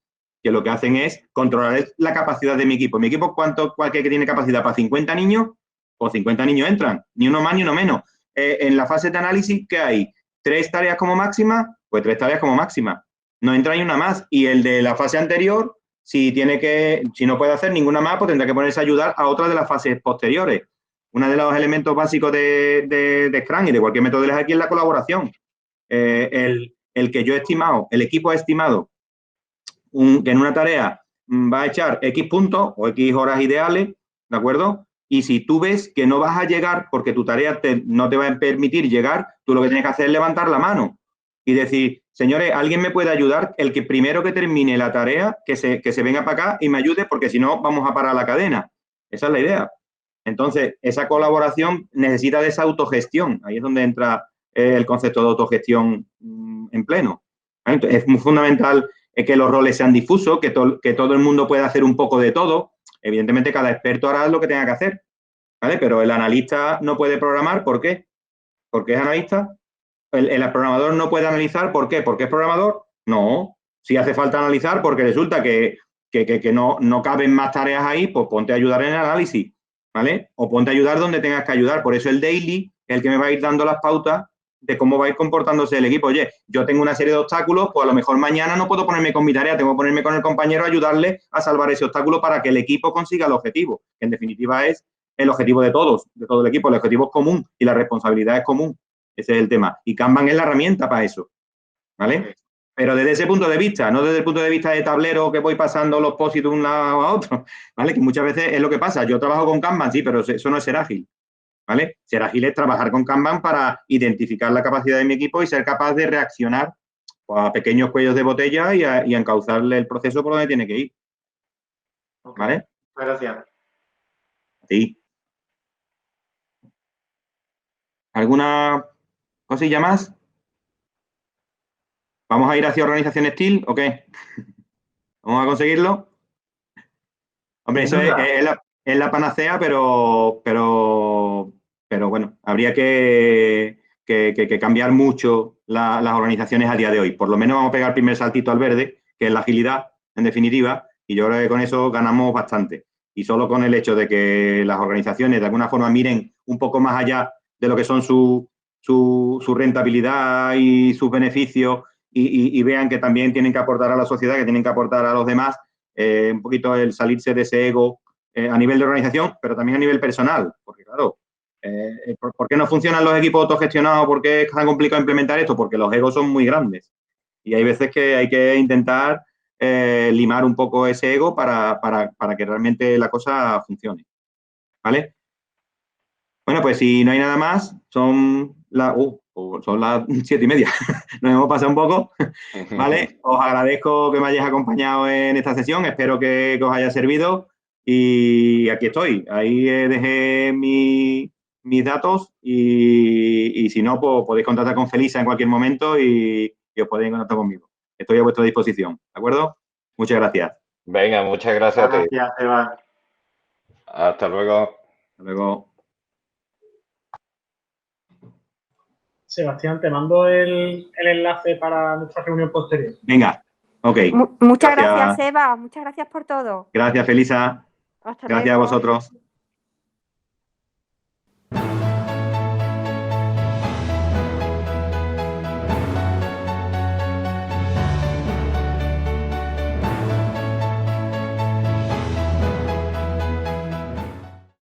A: que lo que hacen es controlar la capacidad de mi equipo. ¿Mi equipo cuál que tiene capacidad? ¿Para 50 niños? Pues 50 niños entran, ni uno más ni uno menos. En la fase de análisis, ¿qué hay? 3 tareas como máxima, pues 3 tareas como máxima. No entra ni una más. Y el de la fase anterior, si no puede hacer ninguna más, pues tendrá que ponerse a ayudar a otras de las fases posteriores. Uno de los elementos básicos de Scrum y de cualquier método de aquí es la colaboración. El que yo he estimado, el equipo ha estimado que en una tarea va a echar X puntos o X horas ideales, ¿de acuerdo? Y si tú ves que no vas a llegar porque tu tarea no te va a permitir llegar, tú lo que tienes que hacer es levantar la mano y decir, señores, ¿alguien me puede ayudar? El que primero que termine la tarea, que se venga para acá y me ayude, porque si no, vamos a parar la cadena. Esa es la idea. Entonces, esa colaboración necesita de esa autogestión. Ahí es donde entra el concepto de autogestión en pleno. Entonces, es muy fundamental que los roles sean difusos, que todo el mundo pueda hacer un poco de todo. Evidentemente, cada experto hará lo que tenga que hacer, ¿vale? Pero el analista no puede programar, ¿por qué? Porque es analista. El programador no puede analizar, ¿por qué? ¿Porque es programador? No. Si hace falta analizar, porque resulta que no caben más tareas ahí, pues ponte a ayudar en el análisis, ¿vale? O ponte a ayudar donde tengas que ayudar. Por eso el daily es el que me va a ir dando las pautas de cómo va a ir comportándose el equipo. Oye, yo tengo una serie de obstáculos, pues a lo mejor mañana no puedo ponerme con mi tarea, tengo que ponerme con el compañero a ayudarle a salvar ese obstáculo para que el equipo consiga el objetivo, que en definitiva es el objetivo de todos, de todo el equipo. El objetivo es común y la responsabilidad es común. Ese es el tema. Y Kanban es la herramienta para eso, ¿vale? Pero desde ese punto de vista, no desde el punto de vista de tablero que voy pasando los post-it de un lado a otro, ¿vale? Que muchas veces es lo que pasa. Yo trabajo con Kanban, sí, pero eso no es ser ágil, ¿vale? Ser ágil es trabajar con Kanban para identificar la capacidad de mi equipo y ser capaz de reaccionar a pequeños cuellos de botella y a encauzarle el proceso por donde tiene que ir. ¿Vale?
B: Gracias.
A: Sí. ¿Alguna cosilla más? ¿Vamos a ir hacia organización Steel o qué? ¿Vamos a conseguirlo? Hombre, eso es la panacea, pero bueno, habría que cambiar mucho las organizaciones a día de hoy. Por lo menos vamos a pegar el primer saltito al verde, que es la agilidad, en definitiva, y yo creo que con eso ganamos bastante. Y solo con el hecho de que las organizaciones de alguna forma miren un poco más allá de lo que son su rentabilidad y sus beneficios y vean que también tienen que aportar a la sociedad, que tienen que aportar a los demás, un poquito el salirse de ese ego a nivel de organización, pero también a nivel personal, porque claro, ¿por qué no funcionan los equipos autogestionados? ¿Por qué es tan complicado implementar esto? Porque los egos son muy grandes y hay veces que hay que intentar limar un poco ese ego para que realmente la cosa funcione, ¿vale? Bueno, pues si no hay nada más, son las 7:30. Nos hemos pasado un poco, ¿vale? Os agradezco que me hayáis acompañado en esta sesión. Espero que os haya servido. Y aquí estoy. Ahí dejé mis datos y si no, pues podéis contactar con Felisa en cualquier momento y os podéis contactar conmigo. Estoy a vuestra disposición. ¿De acuerdo? Muchas gracias.
D: Venga, muchas gracias a ti.
B: Gracias, Eva.
D: Hasta luego.
A: Hasta luego.
E: Sebastián, te mando el enlace para nuestra reunión posterior.
A: Venga, ok.
F: Muchas gracias, Eva. Muchas gracias por todo.
A: Gracias, Felisa.
F: Hasta
A: Gracias a
F: luego.
A: vosotros.